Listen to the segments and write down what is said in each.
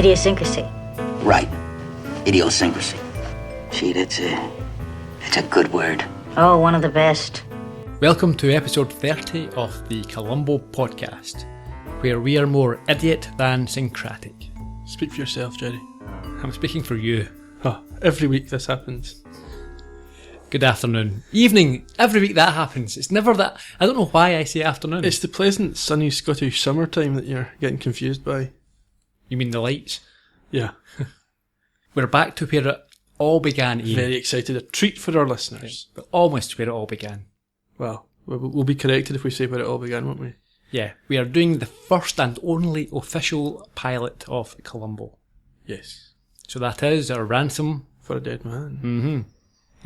idiosyncrasy. Right. Idiosyncrasy. Gee, it's a good word. Oh, one of the best. Welcome to episode 30 of the Columbo podcast, where we are more idiot than syncratic. Speak for yourself, Gerry. I'm speaking for you. Every week this happens. Good afternoon. Evening. Every week that happens. It's never that. I don't know why I say afternoon. It's the pleasant, sunny Scottish summertime that you're getting confused by. You mean the lights? Yeah. We're back to where it all began, Ian. Very excited. A treat for our listeners. But almost where it all began. Well, we'll be corrected if we say where it all began, won't we? Yeah. We are doing the first and only official pilot of Columbo. Yes. So that is our Ransom for a Dead Man. Mm-hmm.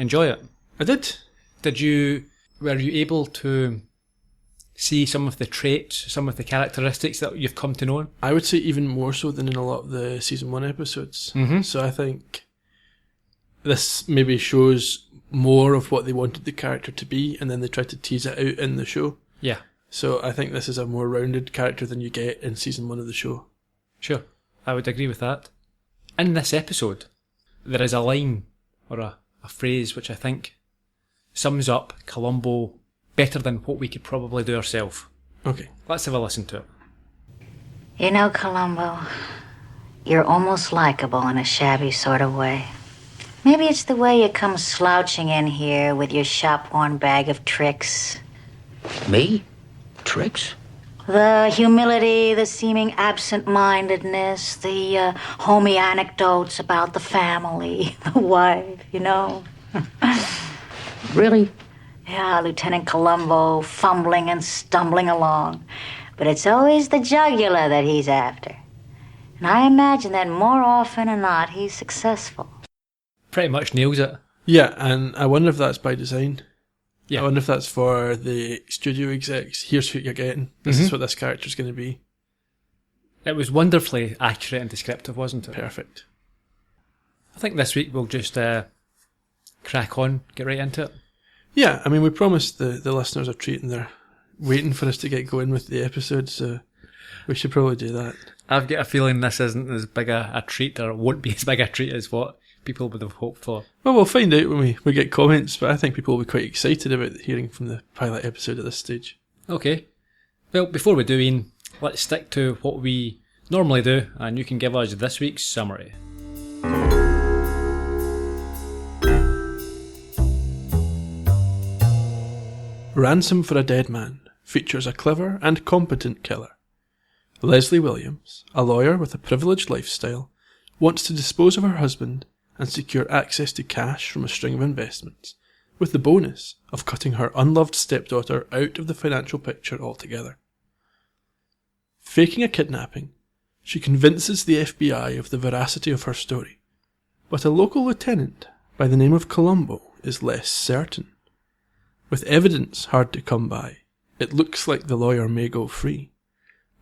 Enjoy it. I did. Were you able to see some of the traits, some of the characteristics that you've come to know? I would say even more so than in a lot of the season 1 episodes. Mm-hmm. So I think this maybe shows more of what they wanted the character to be, and then they tried to tease it out in the show. Yeah. So I think this is a more rounded character than you get in season 1 of the show. Sure. I would agree with that. In this episode, there is a line, or a phrase, which I think sums up Columbo better than what we could probably do ourselves. Okay. Let's have a listen to it. You know, Columbo, you're almost likable in a shabby sort of way. Maybe it's the way you come slouching in here with your shop-worn bag of tricks. Me? Tricks? The humility, the seeming absent-mindedness, the homey anecdotes about the family, the wife, you know. Really? Yeah, Lieutenant Columbo fumbling and stumbling along. But it's always the jugular that he's after. And I imagine that more often than not, he's successful. Pretty much nails it. Yeah, and I wonder if that's by design. Yeah. I wonder if that's for the studio execs. Here's what you're getting. This is what this character's going to be. It was wonderfully accurate and descriptive, wasn't it? Perfect. I think this week we'll just crack on, get right into it. Yeah, I mean, we promised the listeners a treat, and they're waiting for us to get going with the episode, so we should probably do that. I've got a feeling this isn't as big a treat, or won't be as big a treat as what people would have hoped for. Well, we'll find out when we get comments, but I think people will be quite excited about hearing from the pilot episode at this stage. Okay. Well, before we do, Ian, let's stick to what we normally do, and you can give us this week's summary. Ransom for a Dead Man features a clever and competent killer. Leslie Williams, a lawyer with a privileged lifestyle, wants to dispose of her husband and secure access to cash from a string of investments, with the bonus of cutting her unloved stepdaughter out of the financial picture altogether. Faking a kidnapping, she convinces the FBI of the veracity of her story, but a local lieutenant by the name of Columbo is less certain. With evidence hard to come by, it looks like the lawyer may go free,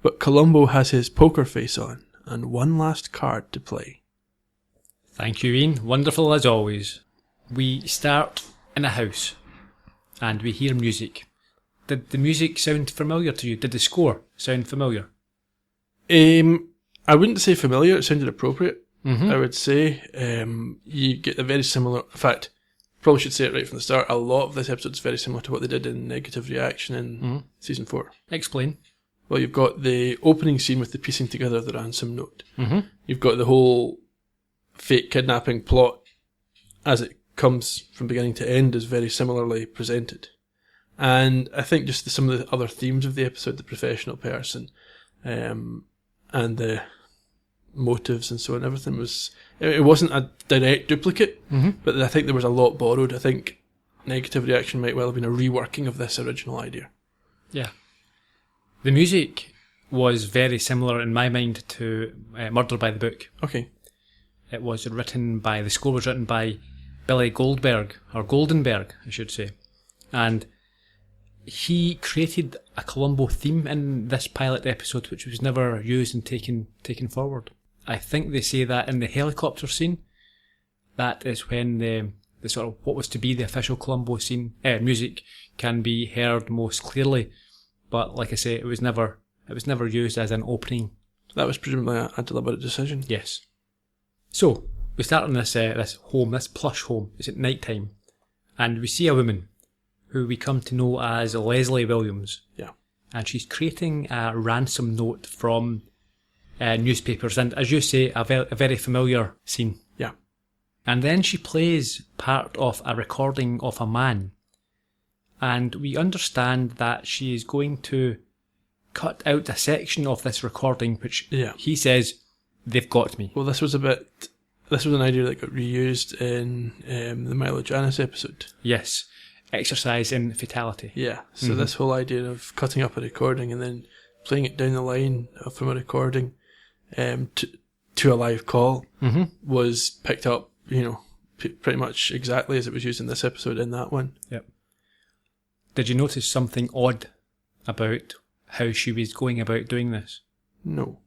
but Columbo has his poker face on and one last card to play. Thank you, Ian. Wonderful as always. We start in a house, and we hear music. Did the music sound familiar to you? Did the score sound familiar? I wouldn't say familiar, it sounded appropriate. Mm-hmm. I would say you get a very similar, in fact, probably should say it right from the start, a lot of this episode is very similar to what they did in Negative Reaction in season 4. Explain. Well, you've got the opening scene with the piecing together of the ransom note. Mm-hmm. You've got the whole fake kidnapping plot as it comes from beginning to end is very similarly presented. And I think just some of the other themes of the episode, the professional person, and the motives and so on, everything was, it wasn't a direct duplicate, but I think there was a lot borrowed. I think Negative Reaction might well have been a reworking of this original idea. Yeah. The music was very similar in my mind to Murder by the Book. Okay. The score was written by Billy Goldberg, or Goldenberg, I should say. And he created a Columbo theme in this pilot episode, which was never used and taken forward. I think they say that in the helicopter scene, that is when the sort of what was to be the official Columbo scene music can be heard most clearly. But like I say, it was never used as an opening That was presumably a deliberate decision. Yes. So, we start on this home, this plush home. It's at night time. And we see a woman who we come to know as Leslie Williams. Yeah. And she's creating a ransom note from newspapers. And as you say, a very familiar scene. Yeah. And then she plays part of a recording of a man. And we understand that she is going to cut out a section of this recording which he says, they've got me. Well, this was an idea that got reused in the Milo Janice episode. Yes. Exercise in Fatality. Yeah. So this whole idea of cutting up a recording and then playing it down the line from a recording to a live call was picked up, pretty much exactly as it was used in this episode in that one. Yep. Did you notice something odd about how she was going about doing this? No.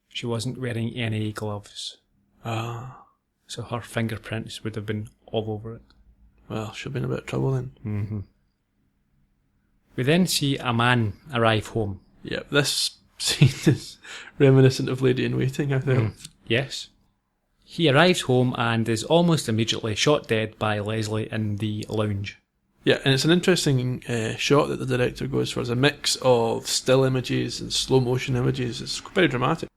She wasn't wearing any gloves. Ah. So her fingerprints would have been all over it. Well, she'll be in a bit of trouble then. Mm-hmm. We then see a man arrive home. Yeah, this scene is reminiscent of Lady in Waiting, I think. Yes. He arrives home and is almost immediately shot dead by Leslie in the lounge. Yeah, and it's an interesting shot that the director goes for. It's a mix of still images and slow motion images. It's very dramatic.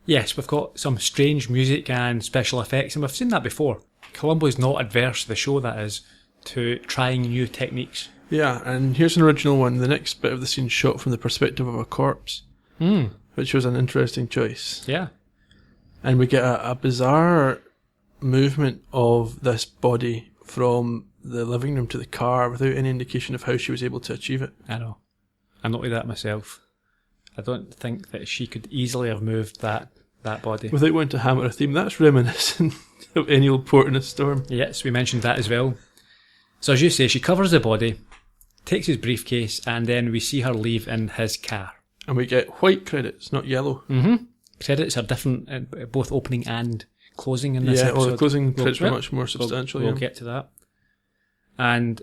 Yes, we've got some strange music and special effects, and we've seen that before. Columbo is not adverse, the show that is, to trying new techniques. Yeah, and here's an original one. The next bit of the scene shot from the perspective of a corpse, which was an interesting choice. Yeah. And we get a bizarre movement of this body from the living room to the car without any indication of how she was able to achieve it. I know. I noted that myself. I don't think that she could easily have moved that body. Without wanting to hammer a theme, that's reminiscent of Any Old Port in a Storm. Yes, we mentioned that as well. So as you say, she covers the body, takes his briefcase, and then we see her leave in his car. And we get white credits, not yellow. Mm-hmm. Credits are different, both opening and closing in this episode. Yeah, the closing credits were much more substantial. We'll get to that. And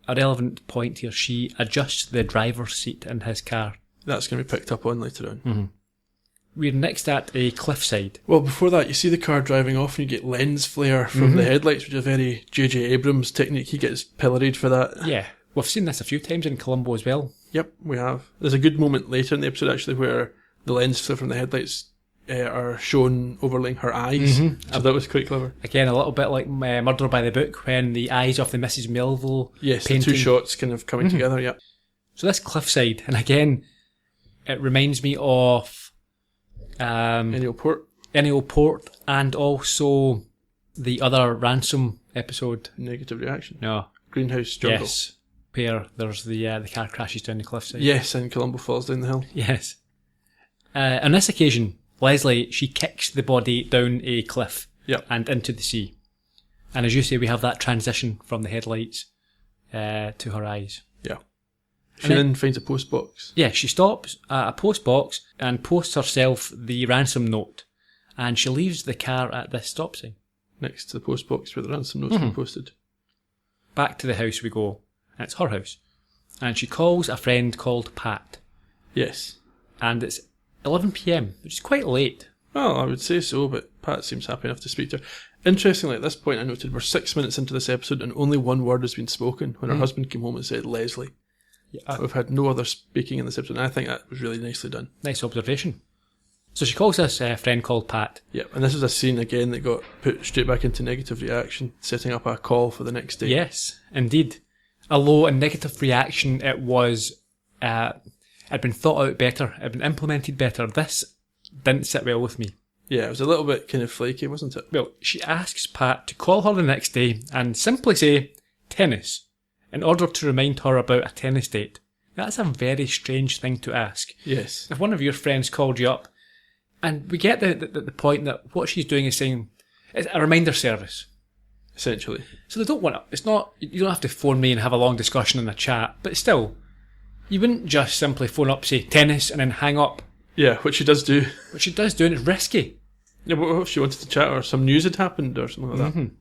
a relevant point here, she adjusts the driver's seat in his car. That's going to be picked up on later on. Mm-hmm. We're next at a cliffside. Well, before that, you see the car driving off and you get lens flare from the headlights, which is a very J.J. Abrams technique. He gets pilloried for that. Yeah, we've seen this a few times in Columbo as well. Yep, we have. There's a good moment later in the episode, actually, where the lens flare from the headlights are shown overlaying her eyes. So that was quite clever. Again, a little bit like Murder by the Book, when the eyes of the Mrs. Melville painting. The two shots kind of coming together, yeah. So this cliffside, and again, it reminds me of Any Old Port, and also the other Ransom episode. Negative Reaction. No. Greenhouse Jungle. Yes. Where there's the car crashes down the cliffside. Yes, and Columbo falls down the hill. Yes. On this occasion, Leslie, she kicks the body down a cliff and into the sea. And as you say, we have that transition from the headlights to her eyes. Yeah. She then finds a post box. Yeah, she stops at a post box and posts herself the ransom note. And she leaves the car at this stop sign. Next to the post box where the ransom note's been posted. Back to the house we go. And it's her house. And she calls a friend called Pat. Yes. And it's 11 p.m, which is quite late. Well, I would say so, but Pat seems happy enough to speak to her. Interestingly, at this point I noted we're 6 minutes into this episode and only one word has been spoken when her husband came home and said Leslie. Yeah. We've had no other speaking in this episode, and I think that was really nicely done. Nice observation. So she calls this friend called Pat. Yep, and this is a scene again that got put straight back into Negative Reaction, setting up a call for the next day. Yes, indeed. Although in Negative Reaction it was, had been thought out better, had been implemented better. This didn't sit well with me. Yeah, it was a little bit kind of flaky, wasn't it? Well, she asks Pat to call her the next day and simply say, tennis, in order to remind her about a tennis date. That's a very strange thing to ask. Yes. If one of your friends called you up, and we get the point that what she's doing is saying, it's a reminder service. Essentially. So they don't want to, it's not, you don't have to phone me and have a long discussion in the chat, but still, you wouldn't just simply phone up, say tennis, and then hang up. Yeah, which she does do. What she does do, and it's risky. Yeah, but what if she wanted to chat or some news had happened or something like that?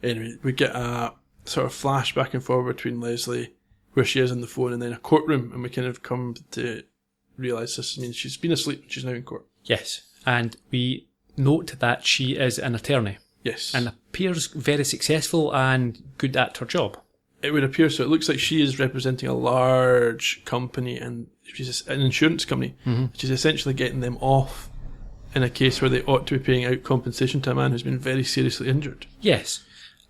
Anyway, we get a sort of flash back and forward between Leslie, where she is on the phone, and then a courtroom, and we kind of come to realise this means she's been asleep and she's now in court. Yes, And we note that she is an attorney Yes. and appears very successful and good at her job. It would appear so. It looks like she is representing a large company, and she's an insurance company. She's essentially getting them off in a case where they ought to be paying out compensation to a man who's been very seriously injured. Yes.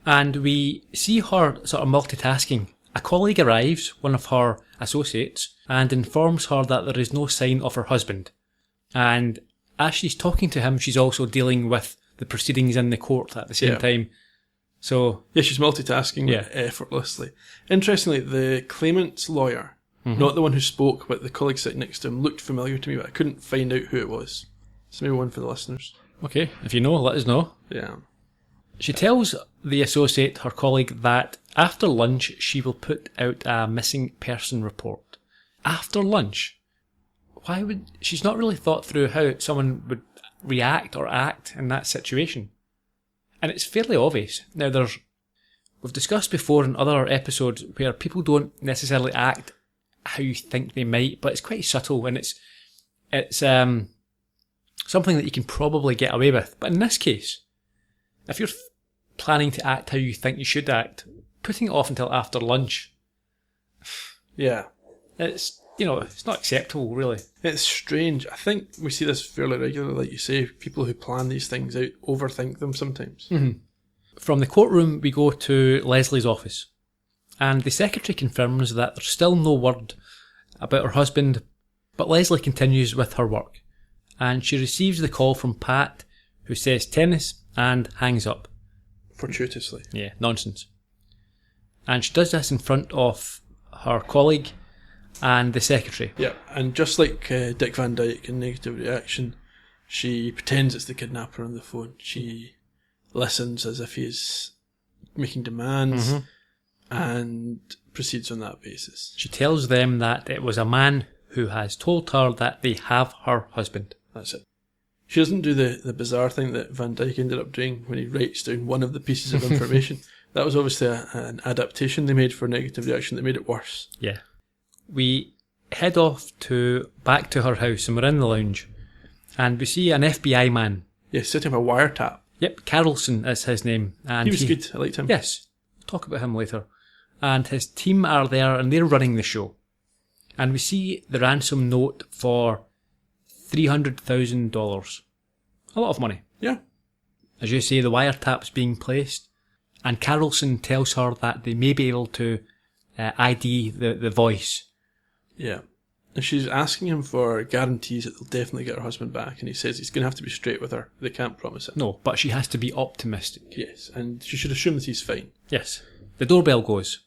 And we see her sort of multitasking. A colleague arrives, one of her associates, and informs her that there is no sign of her husband. And as she's talking to him, she's also dealing with the proceedings in the court at the same time. So Yeah, she's multitasking effortlessly. Interestingly, the claimant's lawyer, not the one who spoke, but the colleague sitting next to him, looked familiar to me, but I couldn't find out who it was. So maybe one for the listeners. okay, if you know, let us know. Yeah. She tells the associate, her colleague, that after lunch she will put out a missing person report. After lunch? Why would... She's not really thought through how someone would react or act in that situation. And it's fairly obvious. Now, we've discussed before in other episodes where people don't necessarily act how you think they might, but it's quite subtle, and it's something that you can probably get away with. But in this case, if you're planning to act how you think you should act, putting it off until after lunch, Yeah. it's not acceptable, really. It's strange. I think we see this fairly regularly, like you say. People who plan these things out overthink them sometimes. From the courtroom, we go to Leslie's office, and the secretary confirms that there's still no word about her husband, but Leslie continues with her work, and she receives the call from Pat, who says tennis, and hangs up. Fortuitously. Yeah, nonsense. And she does this in front of her colleague and the secretary. Yeah, and just like Dick Van Dyke in Negative Reaction, she pretends it's the kidnapper on the phone. She listens as if he's making demands and proceeds on that basis. She tells them that it was a man who has told her that they have her husband. That's it. She doesn't do the bizarre thing that Van Dyke ended up doing when he writes down one of the pieces of information. That was obviously an adaptation they made for Negative Reaction that made it worse. Yeah. We head off back to her house, and we're in the lounge, and we see an FBI man. Yeah, setting up a wiretap. Yep, Carlson is his name. And He was good. I liked him. Yes, we'll talk about him later. And his team are there, and they're running the show. And we see the ransom note for $300,000. A lot of money. Yeah. As you say, the wiretap's being placed, and Carlson tells her that they may be able to ID the voice. Yeah. And she's asking him for guarantees that they'll definitely get her husband back, and he says he's going to have to be straight with her. They can't promise it. No, but she has to be optimistic. Yes, and she should assume that he's fine. Yes. The doorbell goes.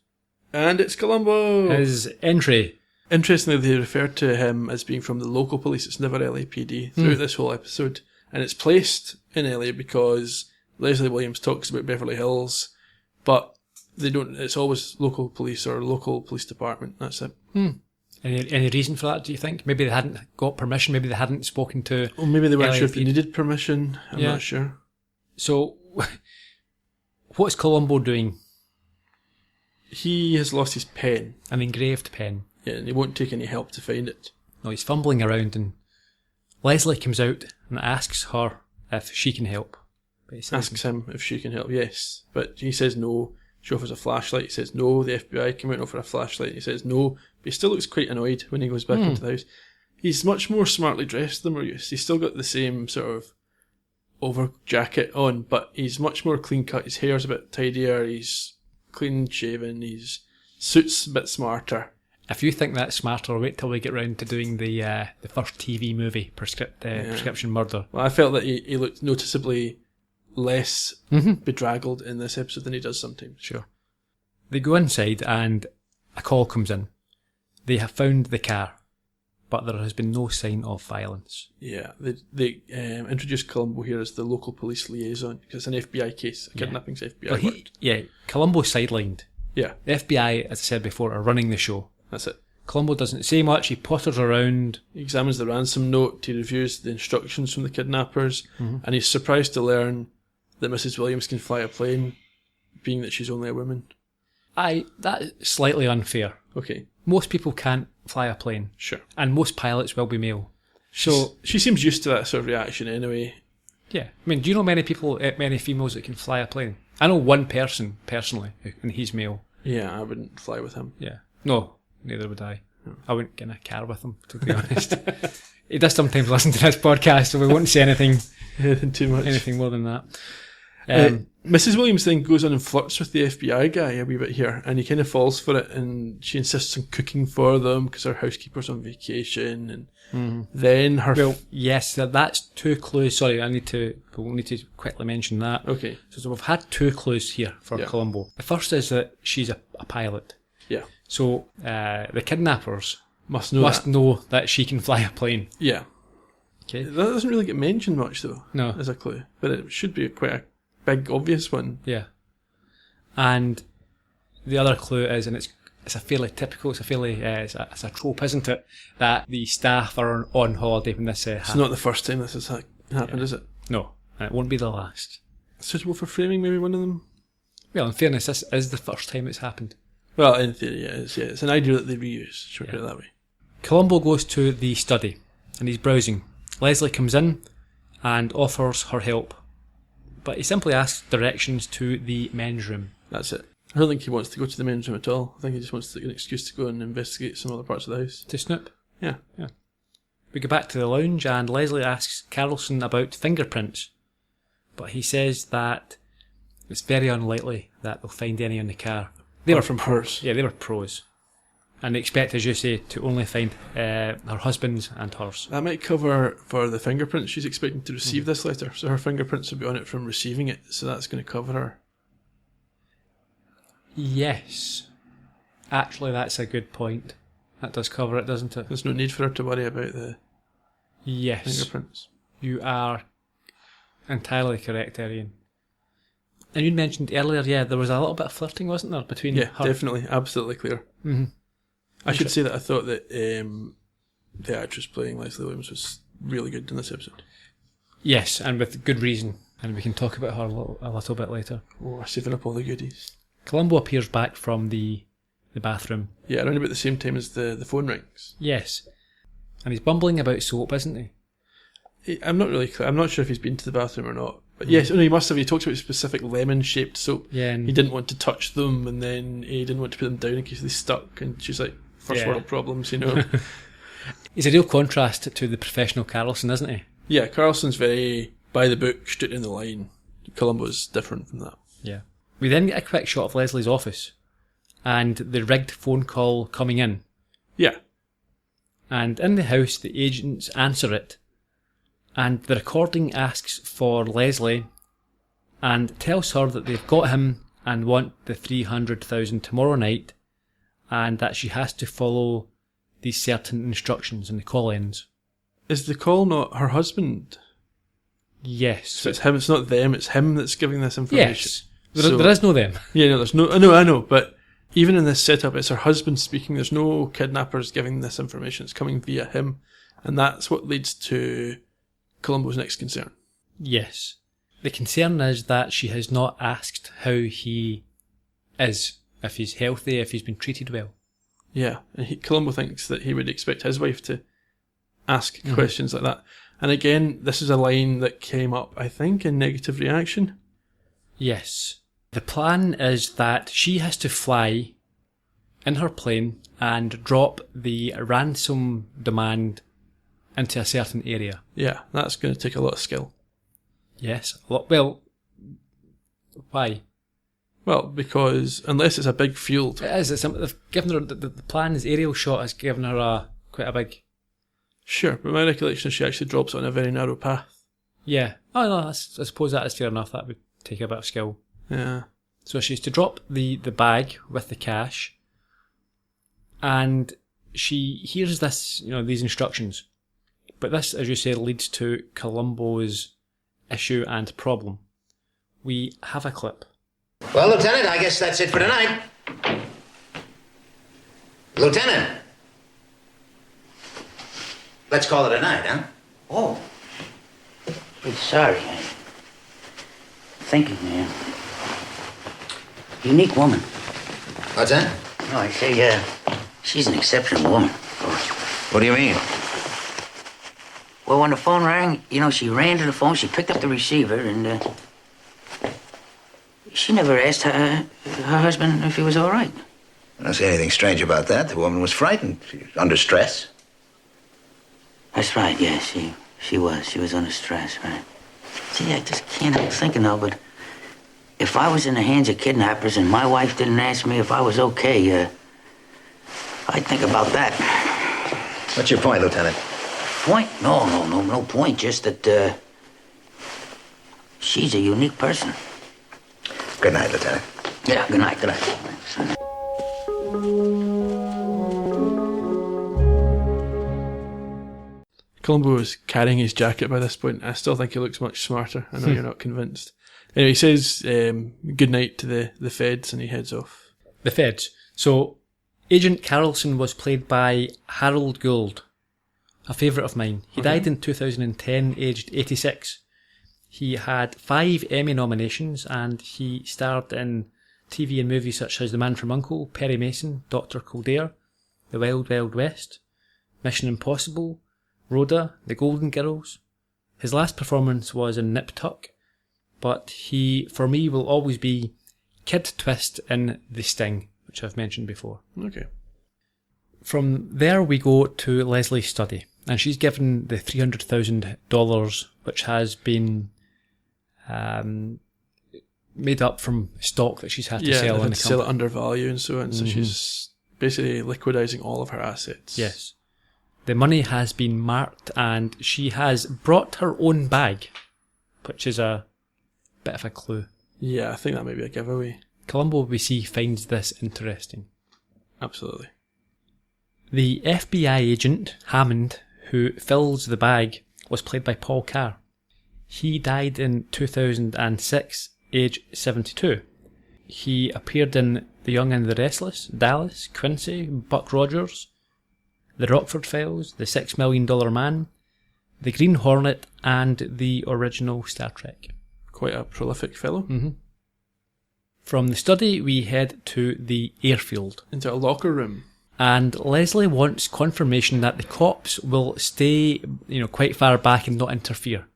And it's Columbo! His entry. Interestingly, they refer to him as being from the local police. It's never LAPD throughout this whole episode. And it's placed in LA because Leslie Williams talks about Beverly Hills, but they don't. It's always local police or local police department. That's it. Any reason for that, do you think? Maybe they hadn't got permission, maybe they hadn't spoken to... Or maybe they weren't sure if they LAPD. needed permission. I'm not sure. So, what's Columbo doing? He has lost his pen. An engraved pen. Yeah, and he won't take any help to find it. No, he's fumbling around, and Leslie comes out and asks her if she can help. But he says, Asks him if she can help. Yes, but he says no. She offers a flashlight. He says no. The FBI come out and offer a flashlight. He says no. But he still looks quite annoyed when he goes back into the house. He's much more smartly dressed than we're used. He's still got the same sort of over jacket on, but he's much more clean cut. His hair's a bit tidier. He's clean shaven. His suit's a bit smarter. if you think that's smarter, wait till we get round to doing the first TV movie, Prescription Murder. Well, I felt that he looked noticeably less bedraggled in this episode than he does sometimes. Sure. They go inside and a call comes in. They have found the car, but there has been no sign of violence. Yeah, they introduced Columbo here as the local police liaison because it's an FBI case. A kidnapping's FBI work. Columbo's sidelined. Yeah. The FBI, as I said before, are running the show. That's it. Columbo doesn't say much. He potters around. He examines the ransom note. He reviews the instructions from the kidnappers, and he's surprised to learn that Mrs. Williams can fly a plane, being that she's only a woman. That's slightly unfair. Okay, Most people can't fly a plane, sure. and most pilots will be male. So she seems used to that sort of reaction anyway. yeah, I mean, do you know many females that can fly a plane? I know one person personally, and he's male. Yeah, I wouldn't fly with him. Yeah, no, neither would I. No. I wouldn't get in a car with him, to be honest. He does sometimes listen to this podcast, so we won't say anything too much, anything more than that. Mrs. Williams then goes on and flirts with the FBI guy a wee bit here, and he kind of falls for it, and she insists on cooking for them because her housekeeper's on vacation, and then her... Well, yes, that's two clues. Sorry, we'll need to quickly mention that. Okay. So we've had two clues here for Columbo. The first is that she's a pilot. Yeah. So the kidnappers must know that she can fly a plane. Yeah. Okay. That doesn't really get mentioned much, though. No. As a clue. But it should be quite a big, obvious one. Yeah. And the other clue is, and it's a fairly typical, it's a trope, isn't it? That the staff are on holiday when this happens. It's not the first time this has happened, is it? No, and it won't be the last. Suitable for framing, maybe one of them? Well, in fairness, this is the first time it's happened. Well, in theory, yeah. It's an idea that they reuse, should we put it that way. Columbo goes to the study, and he's browsing. Leslie comes in and offers her help, but he simply asks directions to the men's room. That's it. I don't think he wants to go to the men's room at all. I think he just wants to get an excuse to go and investigate some other parts of the house. To snoop? Yeah. We go back to the lounge, and Leslie asks Carlson about fingerprints, but he says that it's very unlikely that they'll find any in the car. They were from hers. Yeah, they were pros. And they expect, as you say, to only find her husband's and hers. That might cover for the fingerprints. She's expecting to receive this letter, so her fingerprints will be on it from receiving it, so that's going to cover her. Yes. Actually, that's a good point. That does cover it, doesn't it? There's no need for her to worry about the fingerprints. You are entirely correct, Ian. And you mentioned earlier, there was a little bit of flirting, wasn't there, between her? Yeah, definitely. Absolutely clear. Mm-hmm. I should say that I thought that the actress playing Leslie Williams was really good in this episode. Yes, and with good reason. And we can talk about her a little bit later. Oh, saving up all the goodies. Columbo appears back from the bathroom. Yeah, around about the same time as the phone rings. Yes. And he's bumbling about soap, isn't he? I'm not really clear. I'm not sure if he's been to the bathroom or not. But yes, he must have. He talks about specific lemon-shaped soap. Yeah, and he didn't want to touch them, and then he didn't want to put them down in case they stuck. And she's like, first world problems, you know. He's a real contrast to the professional Carlson, isn't he? Yeah, Carlson's very by the book, straight in the line. Columbo's different from that. Yeah. We then get a quick shot of Leslie's office, and the rigged phone call coming in. Yeah. And in the house, the agents answer it. And the recording asks for Leslie and tells her that they've got him and want the $300,000 tomorrow night, and that she has to follow these certain instructions, and the call ends. Is the call not her husband? Yes. So it's him, it's not them, it's him that's giving this information. Yes. There is no them. Yeah, no, there's no... I know, but even in this setup, it's her husband speaking. There's no kidnappers giving this information. It's coming via him. And that's what leads to Columbo's next concern. Yes. The concern is that she has not asked how he is, if he's healthy, if he's been treated well. Yeah, and Columbo thinks that he would expect his wife to ask questions like that. And again, this is a line that came up, I think, in Negative Reaction. Yes. The plan is that she has to fly in her plane and drop the ransom demand into a certain area. Yeah, that's going to take a lot of skill. Yes. Well, why? Well, because unless it's a big field... It is. They've given her... The plan's aerial shot has given her quite a big... Sure, but my recollection is she actually drops it on a very narrow path. Yeah. Oh, no, I suppose that is fair enough. That would take a bit of skill. Yeah. So she's to drop the bag with the cash, and she hears this, these instructions. But this, as you say, leads to Columbo's issue and problem. We have a clip. Well, Lieutenant, I guess that's it for tonight. Lieutenant! Let's call it a night, huh? Oh. Pretty sorry. I'm thinking, man. Unique woman. What's that? No, I say, she's an exceptional woman, of course. What do you mean? Well, when the phone rang, she ran to the phone, she picked up the receiver, and she never asked her husband if he was all right. I don't see anything strange about that. The woman was frightened. She was under stress. That's right, yeah, she was. She was under stress, right? See, I just can't help thinking, though, but if I was in the hands of kidnappers and my wife didn't ask me if I was okay, I'd think about that. What's your point, Lieutenant? Point? No point. Just that, she's a unique person. Good night, Lieutenant. Yeah, good night, good night. Columbo is carrying his jacket by this point. I still think he looks much smarter. I know you're not convinced. Anyway, he says good night to the feds and he heads off. The feds. So, Agent Carlson was played by Harold Gould, a favourite of mine. He died in 2010, aged 86. He had 5 Emmy nominations and he starred in TV and movies such as The Man from U.N.C.L.E., Perry Mason, Dr. Kildare, The Wild Wild West, Mission Impossible, Rhoda, The Golden Girls. His last performance was in Nip Tuck, but he, for me, will always be Kid Twist in The Sting, which I've mentioned before. Okay. From there we go to Leslie Studdy, and she's given the $300,000, which has been made up from stock that she's had to sell in the company. Sell it under value and so on, so she's basically liquidizing all of her assets. Yes. The money has been marked and she has brought her own bag, which is a bit of a clue. Yeah, I think that might be a giveaway. Columbo, we see, finds this interesting. Absolutely. The FBI agent, Hammond, who fills the bag, was played by Paul Carr. He died in 2006, age 72. He appeared in The Young and the Restless, Dallas, Quincy, Buck Rogers, The Rockford Files, The $6 Million Man, The Green Hornet, and the original Star Trek. Quite a prolific fellow. Mm-hmm. From the study, we head to the airfield. Into a locker room. And Leslie wants confirmation that the cops will stay, quite far back and not interfere.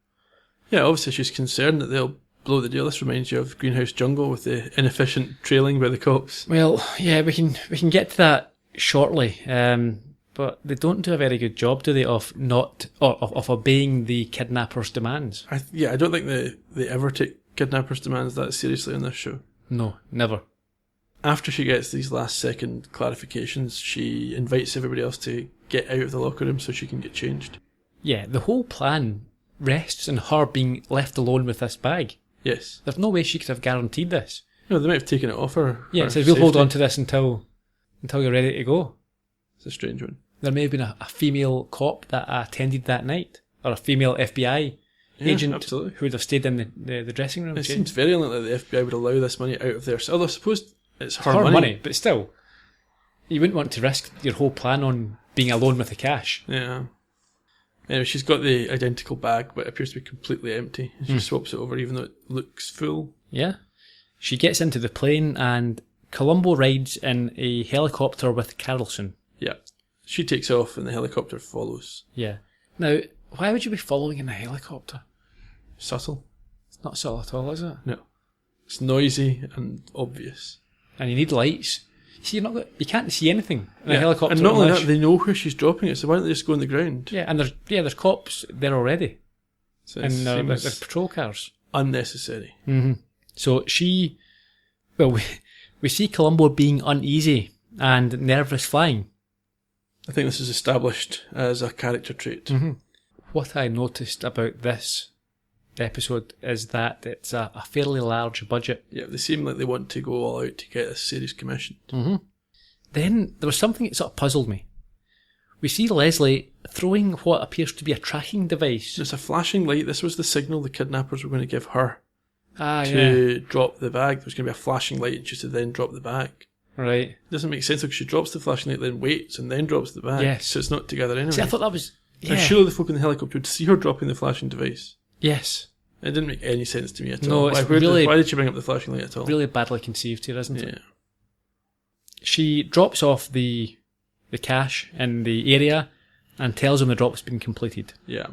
Yeah, obviously she's concerned that they'll blow the deal. This reminds you of Greenhouse Jungle with the inefficient trailing by the cops. Well, yeah, we can get to that shortly. But they don't do a very good job, do they, of obeying the kidnappers' demands? I don't think they ever take kidnappers' demands that seriously on this show. No, never. After she gets these last second clarifications, she invites everybody else to get out of the locker room so she can get changed. Yeah, the whole plan rests on her being left alone with this bag. Yes. There's no way she could have guaranteed this. No, they might have taken it off her. Yeah, it says we'll hold on to this until you're ready to go. It's a strange one. There may have been a female cop that attended that night, or a female FBI agent absolutely, who would have stayed in the dressing room. It seems very unlikely the FBI would allow this money out of there. Although I suppose it's her money, but still, you wouldn't want to risk your whole plan on being alone with the cash. Yeah. Anyway, she's got the identical bag, but it appears to be completely empty. She swaps it over, even though it looks full. Yeah. She gets into the plane, and Columbo rides in a helicopter with Carlson. Yeah. She takes off, and the helicopter follows. Yeah. Now, why would you be following in a helicopter? Subtle. It's not subtle at all, is it? No. It's noisy and obvious. And you need lights. See, you can't see anything in a helicopter. And not only that, they know where she's dropping it, so why don't they just go on the ground? Yeah, and there's cops there already. So and there's patrol cars. Unnecessary. Mm-hmm. So we see Columbo being uneasy and nervous flying. I think this is established as a character trait. Mm-hmm. What I noticed about this episode is that it's a fairly large budget. Yeah, they seem like they want to go all out to get this series commissioned. Mm-hmm. Then there was something that sort of puzzled me. We see Leslie throwing what appears to be a tracking device. It's a flashing light. This was the signal the kidnappers were going to give her to drop the bag. There was going to be a flashing light just to then drop the bag. Right. It doesn't make sense because she drops the flashing light, then waits, and then drops the bag. Yes. So it's not together anyway. See, I thought that was... Yeah. And surely the folk in the helicopter would see her dropping the flashing device. Yes. It didn't make any sense to me at all. No, it's really... Why did she bring up the flashing light at all? Really badly conceived here, isn't it? Yeah. She drops off the cash in the area and tells him the drop's been completed. Yeah.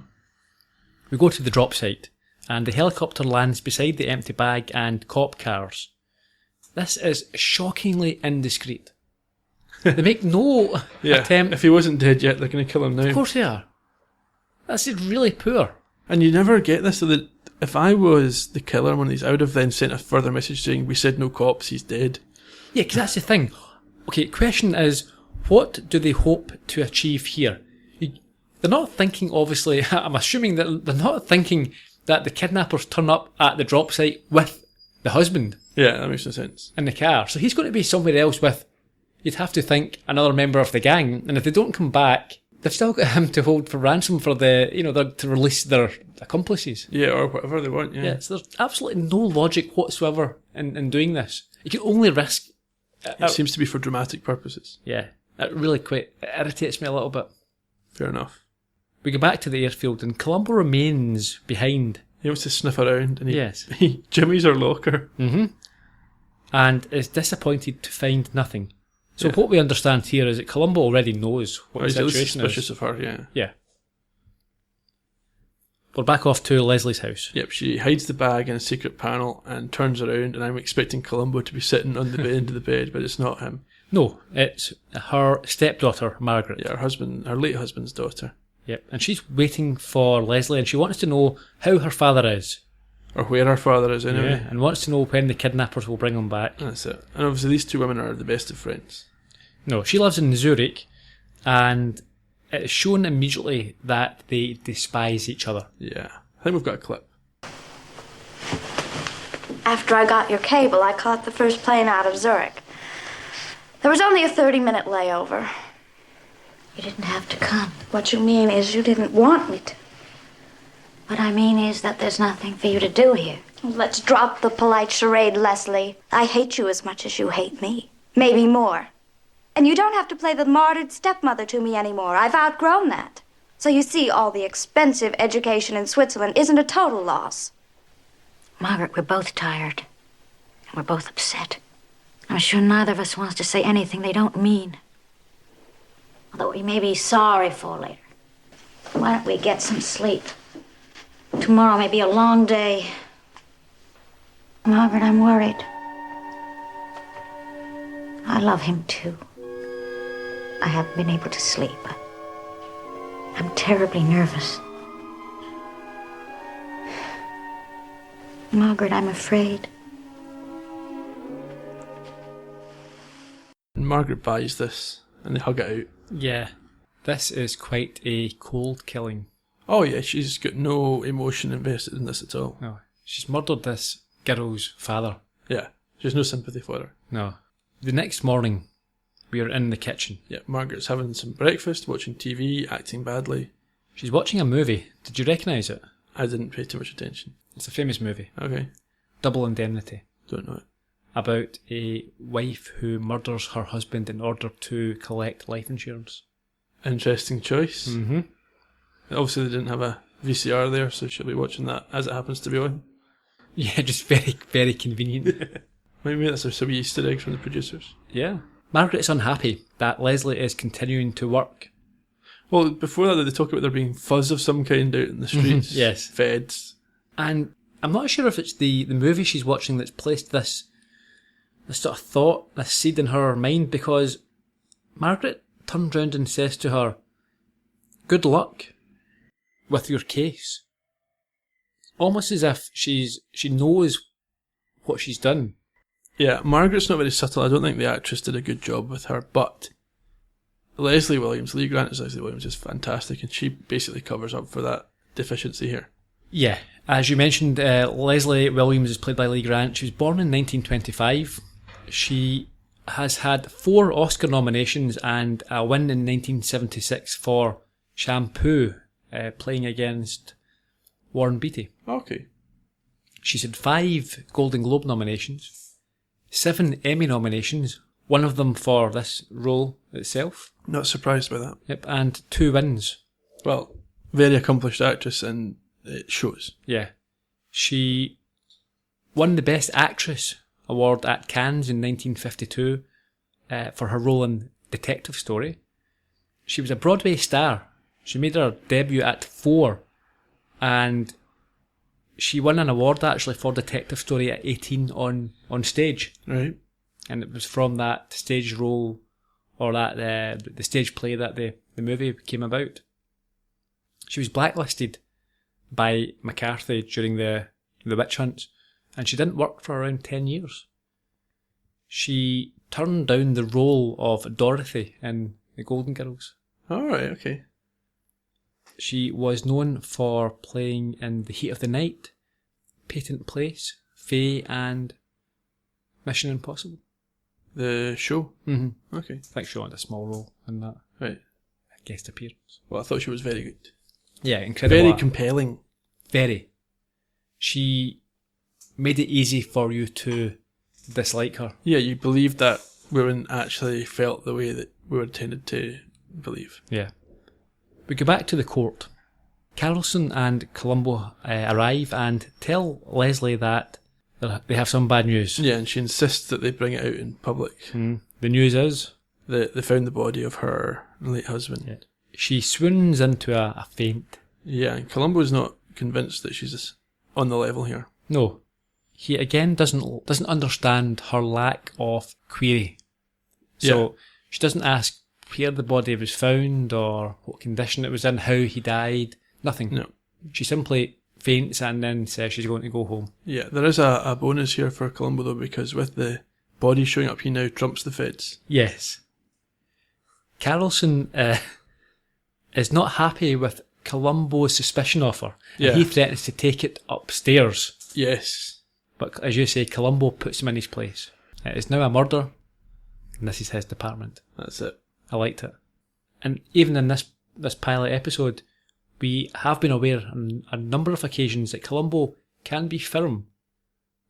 We go to the drop site, and the helicopter lands beside the empty bag and cop cars. This is shockingly indiscreet. They make no attempt. If he wasn't dead yet, they're going to kill him now. Of course they are. That's really poor. And you never get this, so that if I was the killer in one of these, I would have then sent a further message saying, we said no cops, he's dead. Yeah, because that's the thing. Okay, question is, what do they hope to achieve here? They're not thinking, obviously, I'm assuming that they're not thinking that the kidnappers turn up at the drop site with the husband. Yeah, that makes no sense. In the car. So he's going to be somewhere else with, you'd have to think, another member of the gang. And if they don't come back, they've still got him to hold for ransom for to release their accomplices. Yeah, or whatever they want, yeah. So there's absolutely no logic whatsoever in doing this. You can only risk... It seems to be for dramatic purposes. Yeah, it really quite irritates me a little bit. Fair enough. We go back to the airfield and Columbo remains behind. He wants to sniff around and Yes. he jimmies her locker. Mm-hmm. And is disappointed to find nothing. So what we understand here is that Columbo already knows what the He's at least situation suspicious is. of her, yeah. Yeah. We're back off to Leslie's house. Yep, she hides the bag in a secret panel and turns around, and I'm expecting Columbo to be sitting on the end of the bed, but it's not him. No, it's her stepdaughter, Margaret. Yeah, her late husband's daughter. Yep, and she's waiting for Leslie, and she wants to know how her father is. Or where her father is, anyway. Yeah, and wants to know when the kidnappers will bring him back. That's it. And obviously these two women are the best of friends. No, she lives in Zurich, and it's shown immediately that they despise each other. Yeah. I think we've got a clip. After I got your cable, I caught the first plane out of Zurich. There was only a 30-minute layover. You didn't have to come. What you mean is you didn't want me to. What I mean is that there's nothing for you to do here. Let's drop the polite charade, Leslie. I hate you as much as you hate me. Maybe more. And you don't have to play the martyred stepmother to me anymore. I've outgrown that. So you see, all the expensive education in Switzerland isn't a total loss. Margaret, we're both tired. And we're both upset. I'm sure neither of us wants to say anything they don't mean. Although we may be sorry for later. Why don't we get some sleep? Tomorrow may be a long day. Margaret, I'm worried. I love him too. I haven't been able to sleep. I'm terribly nervous. Margaret, I'm afraid. And Margaret buys this, and they hug it out. Yeah, this is quite a cold killing. Oh yeah, she's got no emotion invested in this at all. No, she's murdered this girl's father. Yeah, she has no sympathy for her. No. The next morning, we are in the kitchen. Yeah, Margaret's having some breakfast, watching TV, acting badly. She's watching a movie. Did you recognise it? I didn't pay too much attention. It's a famous movie. Okay, Double Indemnity. don't know it. About a wife who murders her husband in order to collect life insurance. Interesting choice. Mm-hmm. Obviously they didn't have a VCR there, so she'll be watching that as it happens to be on. Yeah, just very, very convenient. Maybe that's a wee Easter eggs from the producers. Yeah. Margaret's unhappy that Leslie is continuing to work. Well, before that, they talk about there being fuzz of some kind out in the streets. Yes. Feds. And I'm not sure if it's the movie she's watching that's placed this sort of thought, this seed in her mind, because Margaret turns round and says to her, "Good luck with your case." Almost as if she knows what she's done. Yeah, Margaret's not very subtle. I don't think the actress did a good job with her, but Lee Grant as Leslie Williams is fantastic, and she basically covers up for that deficiency here. Yeah, as you mentioned, Leslie Williams is played by Lee Grant. She was born in 1925. She has had 4 Oscar nominations and a win in 1976 for Shampoo, playing against Warren Beatty. Okay. She's had 5 Golden Globe nominations, 7 Emmy nominations, one of them for this role itself. Not surprised by that. Yep, and 2 wins. Well, very accomplished actress, and it shows. Yeah. She won the Best Actress award at Cannes in 1952 for her role in Detective Story. She was a Broadway star. She made her debut at 4 And she won an award actually for Detective Story at 18 on stage. Right. And it was from that stage role, or that the stage play that the movie came about. She was blacklisted by McCarthy during the witch hunts, and she didn't work for around 10 years. She turned down the role of Dorothy in The Golden Girls. All right, okay. She was known for playing in The Heat of the Night, Patent Place, Faye, and Mission Impossible. The show? Mm-hmm. Okay. I think she had a small role in that. Right. A guest appearance. Well, I thought she was very good. Yeah, incredible. Very compelling. Very. She made it easy for you to dislike her. Yeah, you believed that women actually felt the way that we were tended to believe. Yeah. We go back to the court. Carlson and Columbo arrive and tell Leslie that they have some bad news. Yeah, and she insists that they bring it out in public. The news is? They found the body of her late husband. Yeah. She swoons into a faint. Yeah, and Columbo's not convinced that she's on the level here. No. He again doesn't understand her lack of query. So she doesn't ask where the body was found or what condition it was in, how he died, nothing. No. She simply faints and then says she's going to go home. Yeah, there is a bonus here for Columbo though, because with the body showing up, he now trumps the feds. Yes. Carlson is not happy with Columbo's suspicion of her. Yeah. And he threatens to take it upstairs. Yes. But as you say, Columbo puts him in his place. It is now a murder, and this is his department. That's it. I liked it. And even in this pilot episode, we have been aware on a number of occasions that Columbo can be firm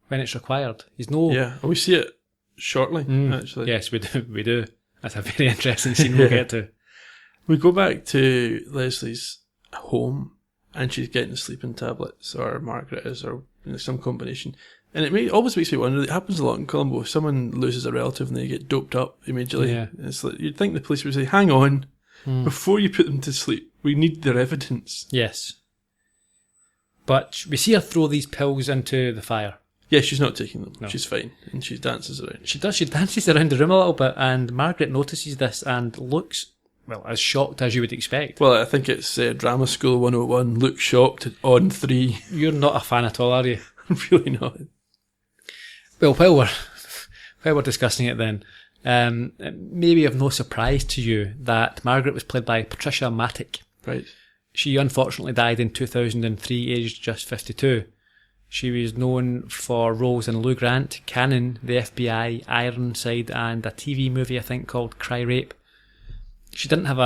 when it's required. He's no... Yeah, and we see it shortly, actually. Yes, we do. That's a very interesting scene we'll get to. We go back to Leslie's home, and she's getting sleeping tablets, or Margaret is, or some combination. And always makes me wonder, it happens a lot in Columbo, if someone loses a relative and they get doped up immediately. Yeah. It's like, you'd think the police would say, hang on, before you put them to sleep, we need their evidence. Yes. But we see her throw these pills into the fire. Yeah, she's not taking them. No. She's fine, and she dances around. She does. She dances around the room a little bit, and Margaret notices this and looks, well, as shocked as you would expect. Well, I think it's Drama School 101, look shocked on 3. You're not a fan at all, are you? I'm really not. Well, while we're discussing it then, it may be of no surprise to you that Margaret was played by Patricia Mattick. Right. She unfortunately died in 2003, aged just 52. She was known for roles in Lou Grant, Cannon, The FBI, Ironside, and a TV movie I think called Cry Rape. She didn't have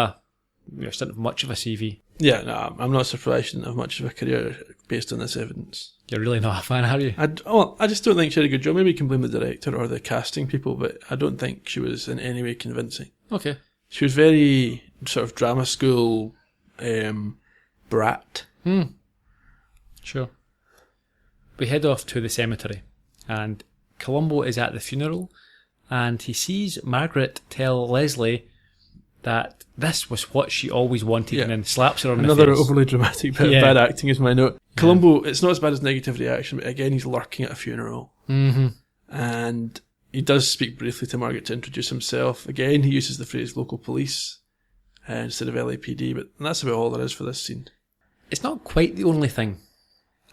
much of a CV. Yeah, no, I'm not surprised she didn't have much of a career based on this evidence. You're really not a fan, are you? I just don't think she had a good job. Maybe you can blame the director or the casting people, but I don't think she was in any way convincing. Okay. She was very sort of drama school brat. Sure. We head off to the cemetery, and Columbo is at the funeral, and he sees Margaret tell Leslie that this was what she always wanted, and then slaps her on the face. Another overly dramatic bit of bad acting is my note. Columbo, it's not as bad as negative reaction, but again, he's lurking at a funeral. Mm-hmm. And he does speak briefly to Margaret to introduce himself. Again, he uses the phrase local police instead of LAPD, but that's about all there is for this scene. It's not quite the only thing.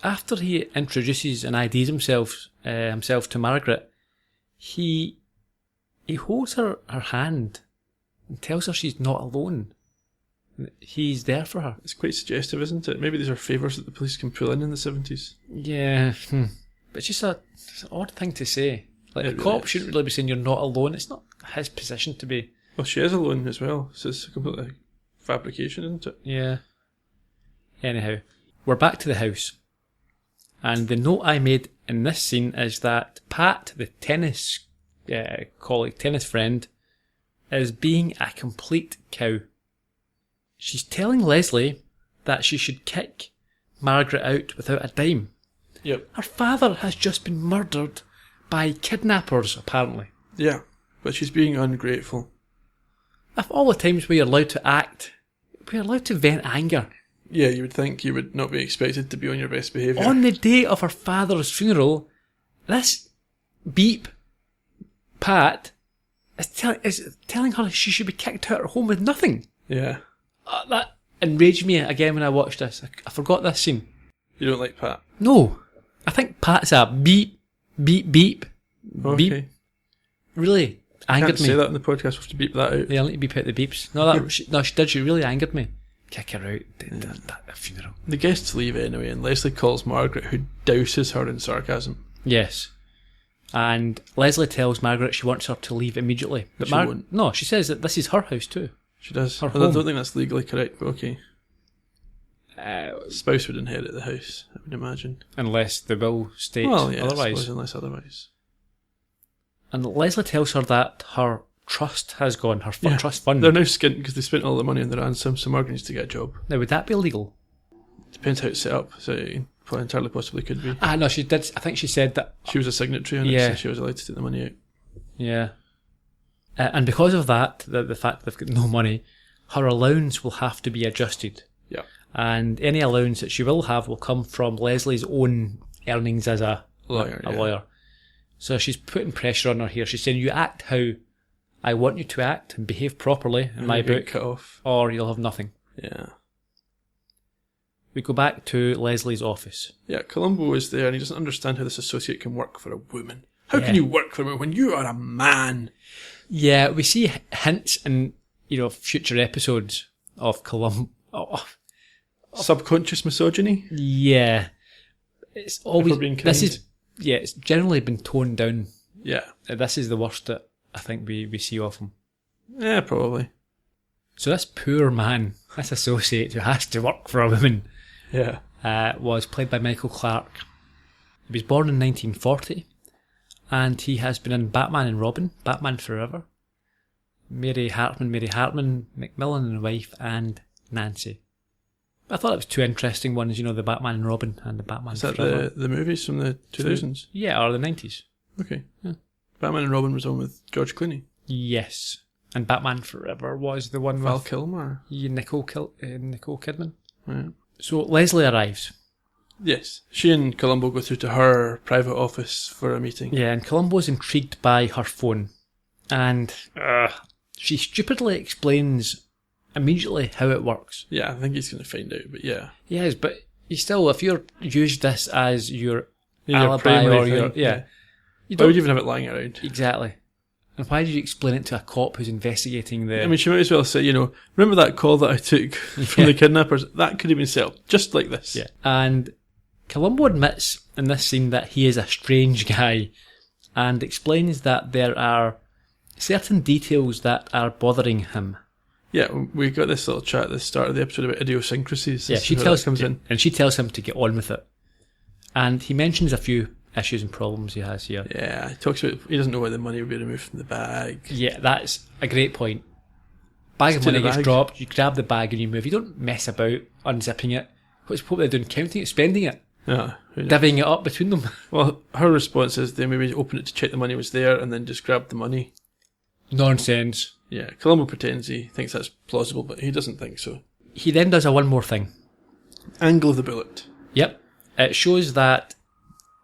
After he introduces and IDs himself to Margaret, he holds her hand and tells her she's not alone. He's there for her. It's quite suggestive, isn't it? Maybe these are favours that the police can pull in the 70s. Yeah, but it's just it's an odd thing to say. Like, a cop shouldn't really be saying you're not alone. It's not his position to be. Well, she is alone as well, so it's a complete fabrication, isn't it? Yeah. Anyhow, we're back to the house. And the note I made in this scene is that Pat, the tennis friend, is being a complete cow. She's telling Leslie that she should kick Margaret out without a dime. Yep. Her father has just been murdered by kidnappers, apparently. Yeah, but she's being ungrateful. Of all the times where you're allowed to act, we're allowed to vent anger. Yeah, you would think you would not be expected to be on your best behaviour. On the day of her father's funeral, this beep, Pat, is telling her she should be kicked out of her home with nothing. Yeah. That enraged me again when I watched this. I forgot this scene. You don't like Pat? No. I think Pat's a beep, beep, beep, Okay. beep. Really angered Can't me. say that in the podcast. We'll have to beep that out. Yeah, I need to beep out the beeps. No, she did. She really angered me. Kick her out at that funeral. The guests leave anyway, and Leslie calls Margaret, who douses her in sarcasm. Yes. And Leslie tells Margaret she wants her to leave immediately. But She won't. No, she says that this is her house too. She does. Her Although I home. don't think that's legally correct, but okay. Spouse would inherit the house, I would imagine. Unless the will states Well, yeah, I otherwise. suppose unless otherwise. And Leslie tells her that her trust has gone, her Yeah. trust fund. They're now skint because they spent all the money on the ransom, so Margaret needs to get a job. Now, would that be legal? Depends how it's set up, so it entirely possibly could be. No, she did. I think she said that. She was a signatory on it, Yeah. so she was allowed to take the money out. Yeah. And because of that, the fact that they've got no money, her allowance will have to be adjusted. Yeah. And any allowance that she will have will come from Leslie's own earnings as a Lawyer, yeah. lawyer. So she's putting pressure on her here. She's saying, you act how I want you to act and behave properly in my You'll get book, cut off. or you'll have nothing. Yeah. We go back to Leslie's office. Yeah, Columbo is there and he doesn't understand how this associate can work for a woman. How Yeah. can you work for a woman when you are a man? Yeah, we see hints in future episodes of Columbo. Subconscious misogyny? Yeah, it's always being this kind. is it's generally been toned down. Yeah. This is the worst that I think we see of him. Yeah, probably. So this poor man, this associate who has to work for a woman, Yeah. was played by Michael Clarke. He was born in 1940, and he has been in Batman and Robin, Batman Forever, Mary Hartman, Macmillan and Wife, and Nancy. I thought it was two interesting ones, the Batman and Robin and the Batman Is that Forever. the movies from the 2000s? Yeah, or the 90s. Okay. Yeah. Batman and Robin was on with George Clooney. Yes. And Batman Forever was the one Val with Kilmer. Nicole Kidman. Right. So Leslie arrives. Yes. She and Columbo go through to her private office for a meeting. Yeah, and Columbo's intrigued by her phone. And she stupidly explains immediately how it works. Yeah, I think he's going to find out, but yeah. Yes, but you still, if you're used this as your Your alibi primary or your... thing, Yeah. You Why would don't, you even have it lying around? exactly. And why did you explain it to a cop who's investigating the... I mean, she might as well say, remember that call that I took from Yeah. the kidnappers? That could have been set up just like this. Yeah. And Columbo admits in this scene that he is a strange guy and explains that there are certain details that are bothering him. Yeah, we got this little chat at the start of the episode about idiosyncrasies. Yeah, This she is where tells that comes in. and she tells him to get on with it. And he mentions a few issues and problems he has here. Yeah, he talks about he doesn't know why the money will be removed from the bag. Yeah, that's a great point. Bag of To the money gets bag. dropped, you grab the bag and you move. You don't mess about unzipping it. What are they doing? Counting it, spending it, Yeah. Who knows? divvying it up between them. Well, her response is they maybe open it to check the money was there and then just grab the money. Nonsense. Yeah, Columbo pretends he thinks that's plausible, but he doesn't think so. He then does one more thing. Angle of the bullet. Yep. It shows that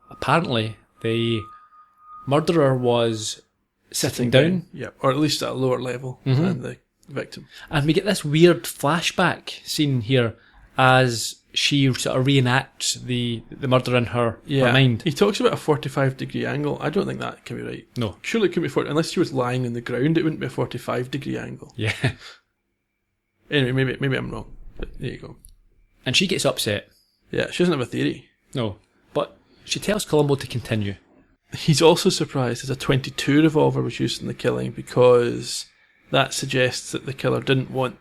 apparently the murderer was sitting down. Yeah, or at least at a lower level Mm-hmm. than the victim. And we get this weird flashback scene here as she sort of reenacts the murder in her mind. He talks about a 45-degree angle. I don't think that can be right. No. Surely it couldn't be 40. Unless she was lying on the ground, it wouldn't be a 45-degree angle. Yeah. Anyway, maybe I'm wrong. But there you go. And she gets upset. Yeah, she doesn't have a theory. No. But she tells Columbo to continue. He's also surprised that a .22 revolver was used in the killing because that suggests that the killer didn't want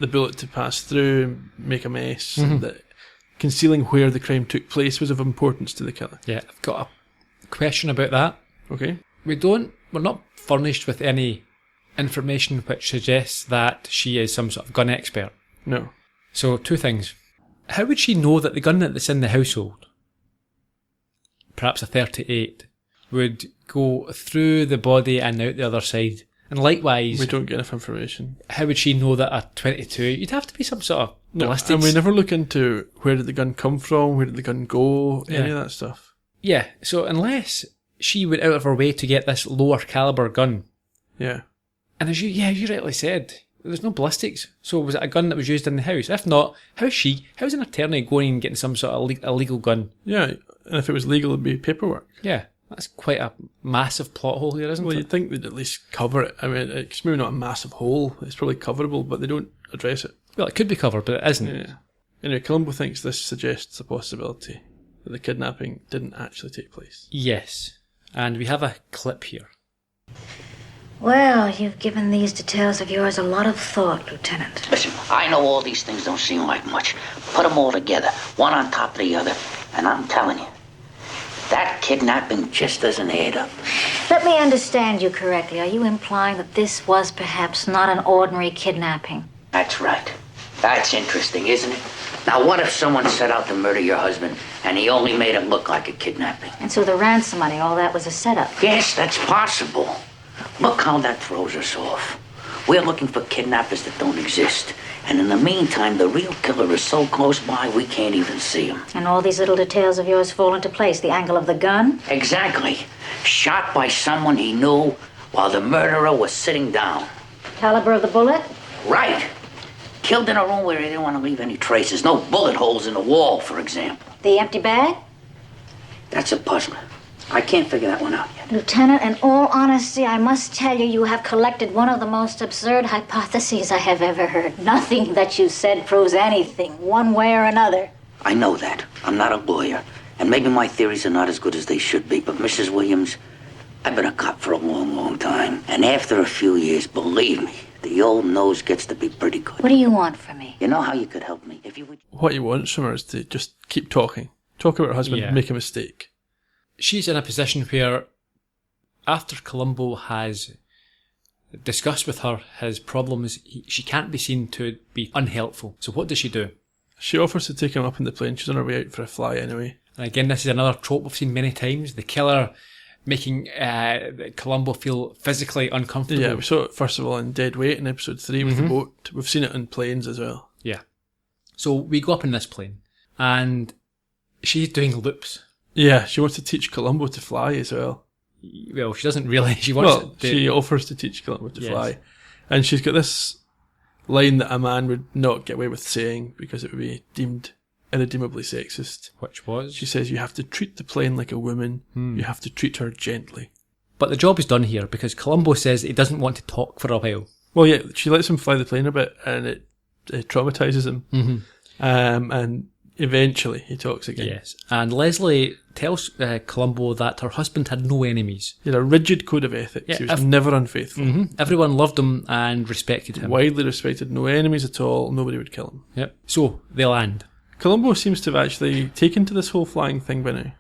the bullet to pass through and make a mess, and that concealing where the crime took place was of importance to the killer. Yeah, I've got a question about that. Okay? We're not furnished with any information which suggests that she is some sort of gun expert. No. So, two things. How would she know that the gun that's in the household, perhaps a .38, would go through the body and out the other side And likewise, We don't get enough information. how would she know that a 22? You'd have to be some sort of ballistics. And we never look into where did the gun come from, where did the gun go, any of that stuff. Yeah, so unless she went out of her way to get this lower caliber gun, Yeah. and as you rightly said, there's no ballistics. So was it a gun that was used in the house? If not, how's an attorney going and getting some sort of illegal gun? Yeah, and if it was legal, it'd be paperwork. Yeah, that's quite a massive plot hole here, isn't Well, it? you'd think they'd at least cover it. I mean, it's maybe not a massive hole. It's probably coverable, but they don't address it. Well, it could be covered, but it isn't. Yeah. Anyway, Columbo thinks this suggests a possibility that the kidnapping didn't actually take place. Yes, and we have a clip here. Well, you've given these details of yours a lot of thought, Lieutenant. Listen, I know all these things don't seem like much. Put them all together, one on top of the other, and I'm telling you, that kidnapping just doesn't add up. Let me understand you correctly. Are you implying that this was perhaps not an ordinary kidnapping? That's right. That's interesting, isn't it? Now, what if someone set out to murder your husband and he only made it look like a kidnapping? And so the ransom money, all that was a setup? Yes, that's possible. Look how that throws us off. We're looking for kidnappers that don't exist. And in the meantime, the real killer is so close by, we can't even see him. And all these little details of yours fall into place. The angle of the gun? Exactly. Shot by someone he knew while the murderer was sitting down. Caliber of the bullet? Right. Killed in a room where he didn't want to leave any traces. No bullet holes in the wall, for example. The empty bag? That's a puzzler. I can't figure that one out yet. Lieutenant, in all honesty, I must tell you, you have collected one of the most absurd hypotheses I have ever heard. Nothing that you said proves anything, one way or another. I know that. I'm not a lawyer. And maybe my theories are not as good as they should be. But, Mrs. Williams, I've been a cop for a long, long time. And after a few years, believe me, the old nose gets to be pretty good. What do you want from me? You know how you could help me? If you would... What he wants from her is to just keep talking. Talk about her husband, Yeah. make a mistake. She's in a position where, after Columbo has discussed with her his problems, she can't be seen to be unhelpful. So what does she do? She offers to take him up in the plane. She's on her way out for a fly anyway. And again, this is another trope we've seen many times. The killer making Columbo feel physically uncomfortable. Yeah, we saw it first of all in Dead Weight in episode 3 with the boat. We've seen it in planes as well. Yeah. So we go up in this plane, and she's doing loops. Yeah, she wants to teach Columbo to fly as well. Well, she doesn't really. She wants to. She offers to teach Columbo to Yes. fly. And she's got this line that a man would not get away with saying because it would be deemed irredeemably sexist. Which was? She says, you have to treat the plane like a woman. You have to treat her gently. But the job is done here because Columbo says he doesn't want to talk for a while. Well, yeah, she lets him fly the plane a bit and it traumatises him. And eventually he talks again. Yes. And Leslie tells Columbo that her husband had no enemies. He had a rigid code of ethics. Yeah, He was never unfaithful. Everyone loved him and respected him. Widely respected, no enemies at all, nobody would kill him. Yep. So they land. Columbo seems to have actually taken to this whole flying thing by now.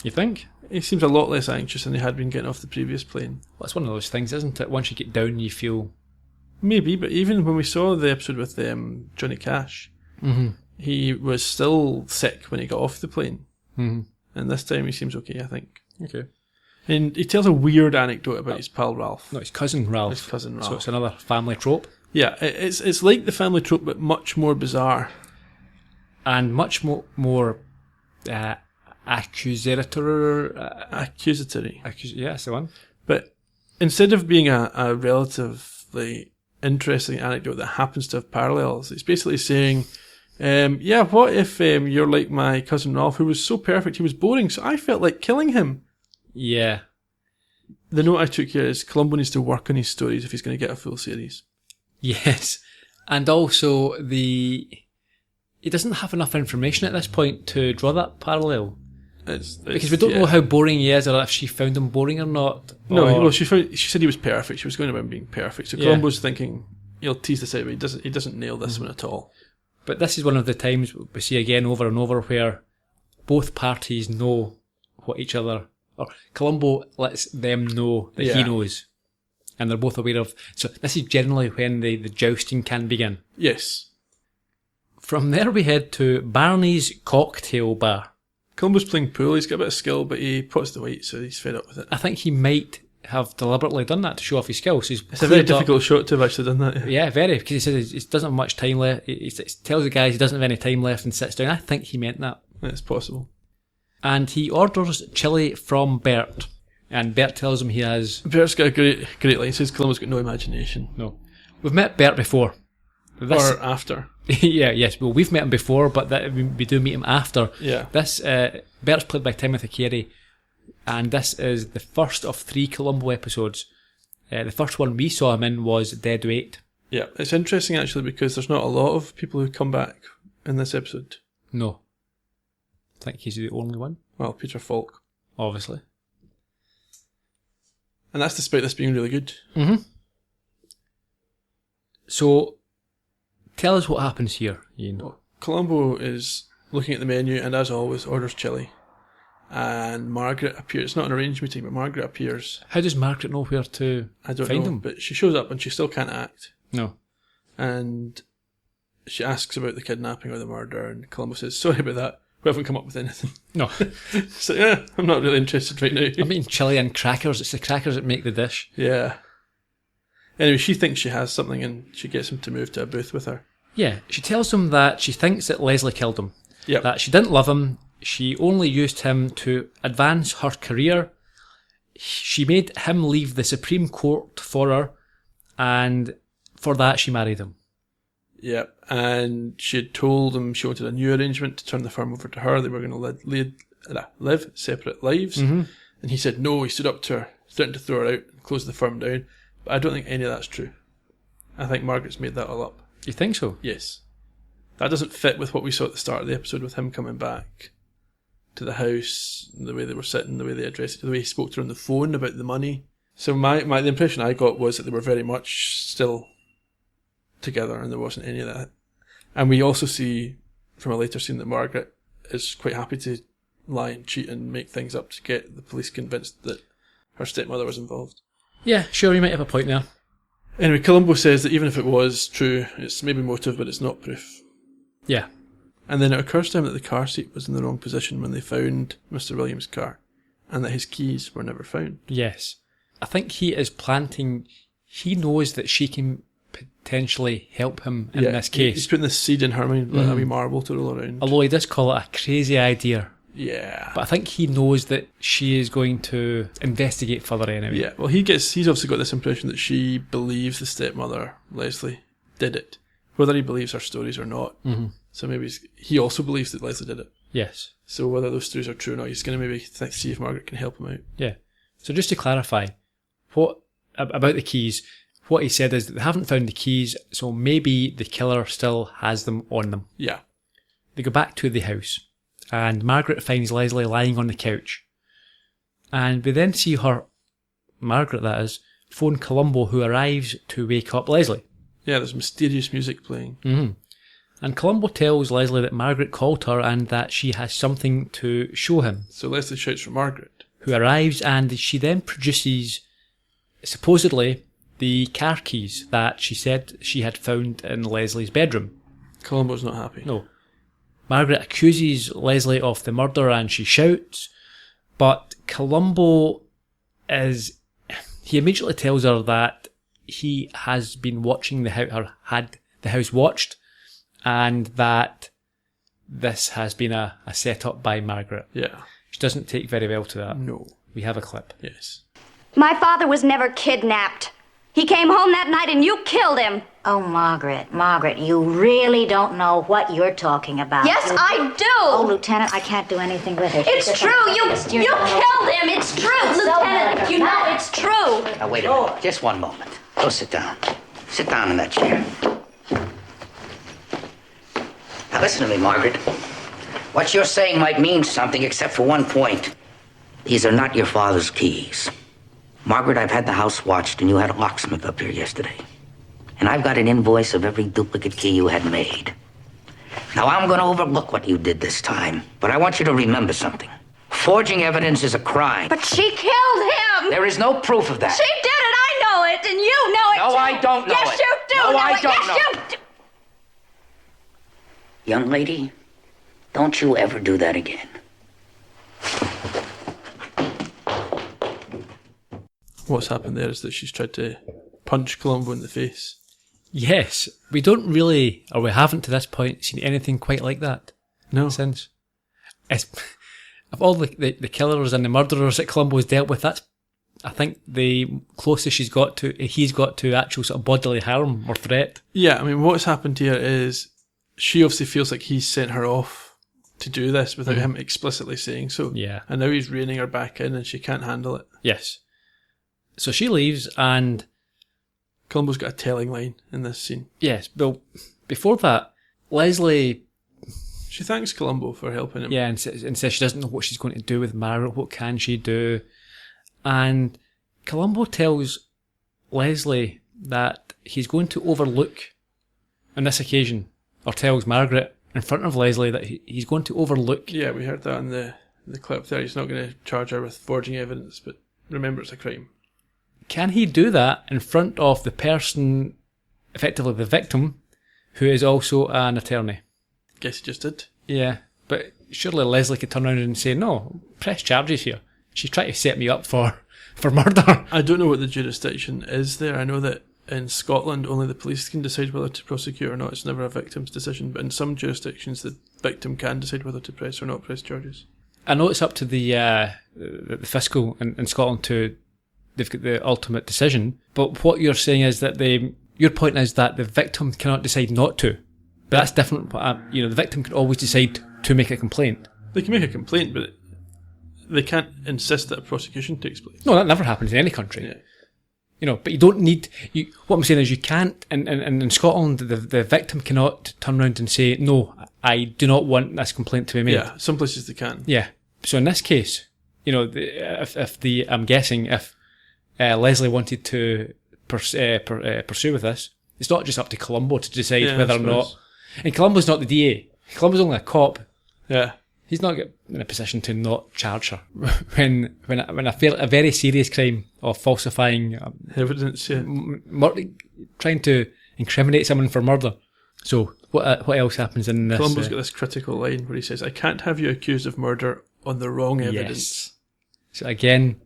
You think? He seems a lot less anxious than he had been getting off the previous plane. Well, it's one of those things, isn't it? Once you get down, you feel... Maybe, but even when we saw the episode with Johnny Cash, he was still sick when he got off the plane. And this time he seems okay, I think. Okay. And he tells a weird anecdote about his pal Ralph. No, his cousin Ralph. His cousin Ralph. So it's another family trope. Yeah, it's like the family trope, but much more bizarre. And much more accusatory. Accusatory. Yeah, that's the one. But instead of being a relatively interesting anecdote that happens to have parallels, it's basically saying, what if you're like my cousin Ralph, who was so perfect, he was boring, so I felt like killing him. Yeah. The note I took here is Columbo needs to work on his stories if he's going to get a full series. Yes. And also he doesn't have enough information at this point to draw that parallel. Because we don't know how boring he is, or if she found him boring or not. No, well, she said he was perfect. She was going about being perfect. So Columbo's thinking, he'll tease this out, but he doesn't nail this one at all. But this is one of the times we see again over and over where both parties know what each other, or Columbo lets them know that he knows, and they're both aware of. So this is generally when the jousting can begin. Yes. From there we head to Barney's Cocktail Bar. Columbo's playing pool. He's got a bit of skill, but he puts the weight, so he's fed up with it. I think he might have deliberately done that to show off his skills. It's a very difficult shot to have actually done that. Yeah, very, because he says he doesn't have much time left. He tells the guys he doesn't have any time left and sits down. I think he meant that. It's possible. And he orders chili from Bert. And Bert tells him he has... Bert's got a great line. He says Columbo's got no imagination. No. We've met Bert before. Or after. Yes. Well, we've met him before, but we do meet him after. Yeah. This Bert's played by Timothy Carey, and this is the first of 3 Columbo episodes. The first one we saw him in was Dead Weight. Yeah, it's interesting actually because there's not a lot of people who come back in this episode. No. I think he's the only one. Well, Peter Falk. Obviously. And that's despite this being really good. Mm-hmm. So, tell us what happens here, Iain. Well, Columbo is looking at the menu and, as always, orders chili. And Margaret appears. It's not an arranged meeting, but Margaret appears. How does Margaret know where to find him? But she shows up and she still can't act. No. And she asks about the kidnapping or the murder, and Columbo says, sorry about that, we haven't come up with anything. No. So, yeah, I'm not really interested right now. I'm eating chili and crackers. It's the crackers that make the dish. Yeah. Anyway, she thinks she has something and she gets him to move to a booth with her. Yeah, she tells him that she thinks that Leslie killed him. Yep. That she didn't love him. She only used him to advance her career. She made him leave the Supreme Court for her, and for that she married him. Yep, and she had told him she wanted a new arrangement to turn the firm over to her. They were going to live separate lives. Mm-hmm. And he said no. He stood up to her, threatened to throw her out and close the firm down. But I don't think any of that's true. I think Margaret's made that all up. You think so? Yes. That doesn't fit with what we saw at the start of the episode with him coming back to the house, the way they were sitting, the way they addressed it, the way he spoke to her on the phone about the money. So the impression I got was that they were very much still together and there wasn't any of that. And we also see from a later scene that Margaret is quite happy to lie and cheat and make things up to get the police convinced that her stepmother was involved. Yeah, sure, you might have a point there. Anyway, Columbo says that even if it was true, it's maybe motive, but it's not proof. Yeah. And then it occurs to him that the car seat was in the wrong position when they found Mr. Williams' car, and that his keys were never found. Yes. I think he is planting... He knows that she can potentially help him in this case. He's putting this seed in her mind, like a wee marble to roll around. Although he does call it a crazy idea. Yeah. But I think he knows that she is going to investigate further anyway. Yeah, well, he's obviously got this impression that she believes the stepmother, Leslie, did it. Whether he believes her stories or not. Mm-hmm. So maybe he also believes that Leslie did it. Yes. So whether those stories are true or not, he's going to maybe see if Margaret can help him out. Yeah. So just to clarify, what about the keys, what he said is that they haven't found the keys, so maybe the killer still has them on them. Yeah. They go back to the house, and Margaret finds Leslie lying on the couch. And we then see her, Margaret that is, phone Columbo, who arrives to wake up Leslie. Yeah, there's mysterious music playing. Mm-hmm. And Columbo tells Leslie that Margaret called her and that she has something to show him. So Leslie shouts for Margaret, who arrives, and she then produces, supposedly, the car keys that she said she had found in Leslie's bedroom. Columbo's not happy. No. Margaret accuses Leslie of the murder and she shouts, but Columbo he immediately tells her that he has been watching the house, or had the house watched, and that this has been a set-up by Margaret. Yeah. She doesn't take very well to that. No. We have a clip. Yes. My father was never kidnapped. He came home that night and you killed him. Oh, Margaret, you really don't know what you're talking about. Yes, I do. Oh, Lieutenant, I can't do anything with it. It's true. You killed him. It's true, Lieutenant. You know it's true. Now, wait a minute. Just one moment. Go sit down. Sit down in that chair. Now, listen to me, Margaret. What you're saying might mean something, except for one point. These are not your father's keys. Margaret, I've had the house watched, and you had a locksmith up here yesterday. And I've got an invoice of every duplicate key you had made. Now, I'm going to overlook what you did this time, but I want you to remember something. Forging evidence is a crime. But she killed him. There is no proof of that. She did it. I know it, and you know it, No, too. I don't know yes, it. You do No, know I it. don't yes, know you it. do. Young lady, don't you ever do that again. what's happened there is that she's tried to punch Columbo in the face. Yes, we don't really, or we haven't to this point, seen anything quite like that. No. Since. Of all the killers and the murderers that Columbo's dealt with, that's, I think, the closest he's got to actual sort of bodily harm or threat. Yeah, I mean, what's happened here is she obviously feels like he's sent her off to do this without him explicitly saying so. Yeah. And now he's reining her back in and she can't handle it. Yes. So she leaves, and Columbo's got a telling line in this scene. yes, but before that, Leslie, She thanks Columbo for helping him. and says she doesn't know what she's going to do with Margaret, what can she do? And Columbo tells Leslie that he's going to overlook, on this occasion, or tells Margaret in front of Leslie that he's going to overlook. Yeah, we heard that in the clip there. He's not going to charge her with forging evidence, but remember it's a crime. Can he do that in front of the person, effectively the victim, who is also an attorney? Guess he just did. Yeah, but surely Leslie could turn around and say, no, press charges here. She's trying to set me up for murder. I don't know what the jurisdiction is there. I know that in Scotland only the police can decide whether to prosecute or not. It's never a victim's decision, but in some jurisdictions the victim can decide whether to press or not press charges. I know it's up to the fiscal in Scotland to, they've got the ultimate decision, but what you're saying is that your point is that the victim cannot decide not to. But that's different. The victim can always decide to make a complaint. They can make a complaint, but they can't insist that a prosecution takes place. No, that never happens in any country. Yeah. But you don't need. What I'm saying is, you can't. In Scotland, the victim cannot turn around and say, "No, I do not want this complaint to be made." Yeah, some places they can. Yeah. So in this case, I'm guessing if Leslie wanted to pursue with this, it's not just up to Columbo to decide whether or not. And Columbo's not the DA. Columbo's only a cop. Yeah. He's not in a position to not charge her when a very serious crime of falsifying Evidence, yeah. Trying to incriminate someone for murder. So what else happens in this? Columbo's got this critical line where he says, "I can't have you accused of murder on the wrong evidence." Yes. So again,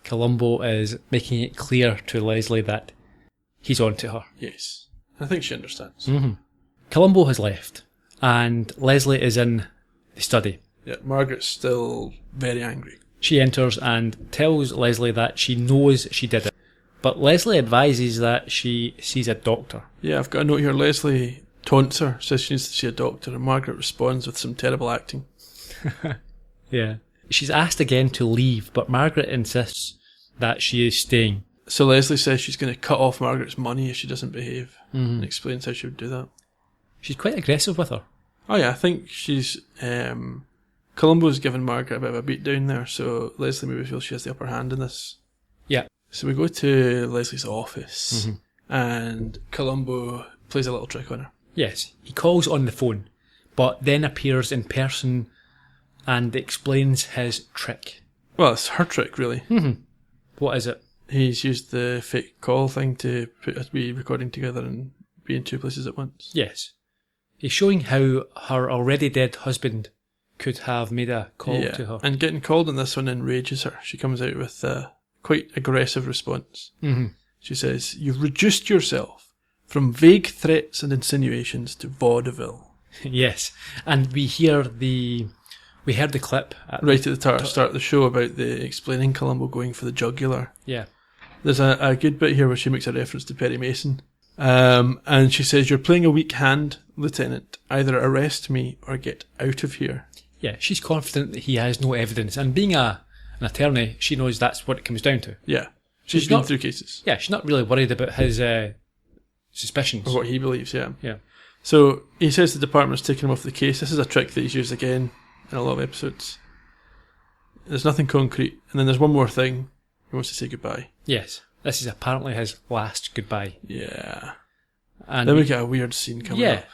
Columbo is making it clear to Leslie that he's on to her. Yes. I think she understands. Mm-hmm. Columbo has left, and Leslie is in the study. Yeah, Margaret's still very angry. She enters and tells Leslie that she knows she did it, but Leslie advises that she sees a doctor. Yeah, I've got a note here. Leslie taunts her, says she needs to see a doctor, and Margaret responds with some terrible acting. Yeah. She's asked again to leave, but Margaret insists that she is staying. So Leslie says she's going to cut off Margaret's money if she doesn't behave, and explains how she would do that. She's quite aggressive with her. Oh yeah, I think she's... Columbo's given Margaret a bit of a beat down there, so Leslie maybe feels she has the upper hand in this. Yeah. So we go to Leslie's office, and Columbo plays a little trick on her. Yes, he calls on the phone, but then appears in person and explains his trick. Well, it's her trick, really. What is it? He's used the fake call thing to put us be recording together and be in two places at once. Yes. He's showing how her already dead husband could have made a call to her. And getting called on this one enrages her. She comes out with a quite aggressive response. She says, "You've reduced yourself from vague threats and insinuations to vaudeville." Yes, and we heard the clip right at the start of the show about the explaining Columbo going for the jugular. Yeah. There's a good bit here where she makes a reference to Perry Mason. And she says, "You're playing a weak hand, Lieutenant. Either arrest me or get out of here." Yeah, she's confident that he has no evidence, and being an attorney, she knows that's what it comes down to. Yeah. She's been through cases. Yeah, she's not really worried about his suspicions. Or what he believes, yeah. Yeah. So he says the department's taken him off the case. This is a trick that he's used again in a lot of episodes. There's nothing concrete. And then there's one more thing. He wants to say goodbye. Yes. This is apparently his last goodbye. Yeah. And then we get a weird scene coming up.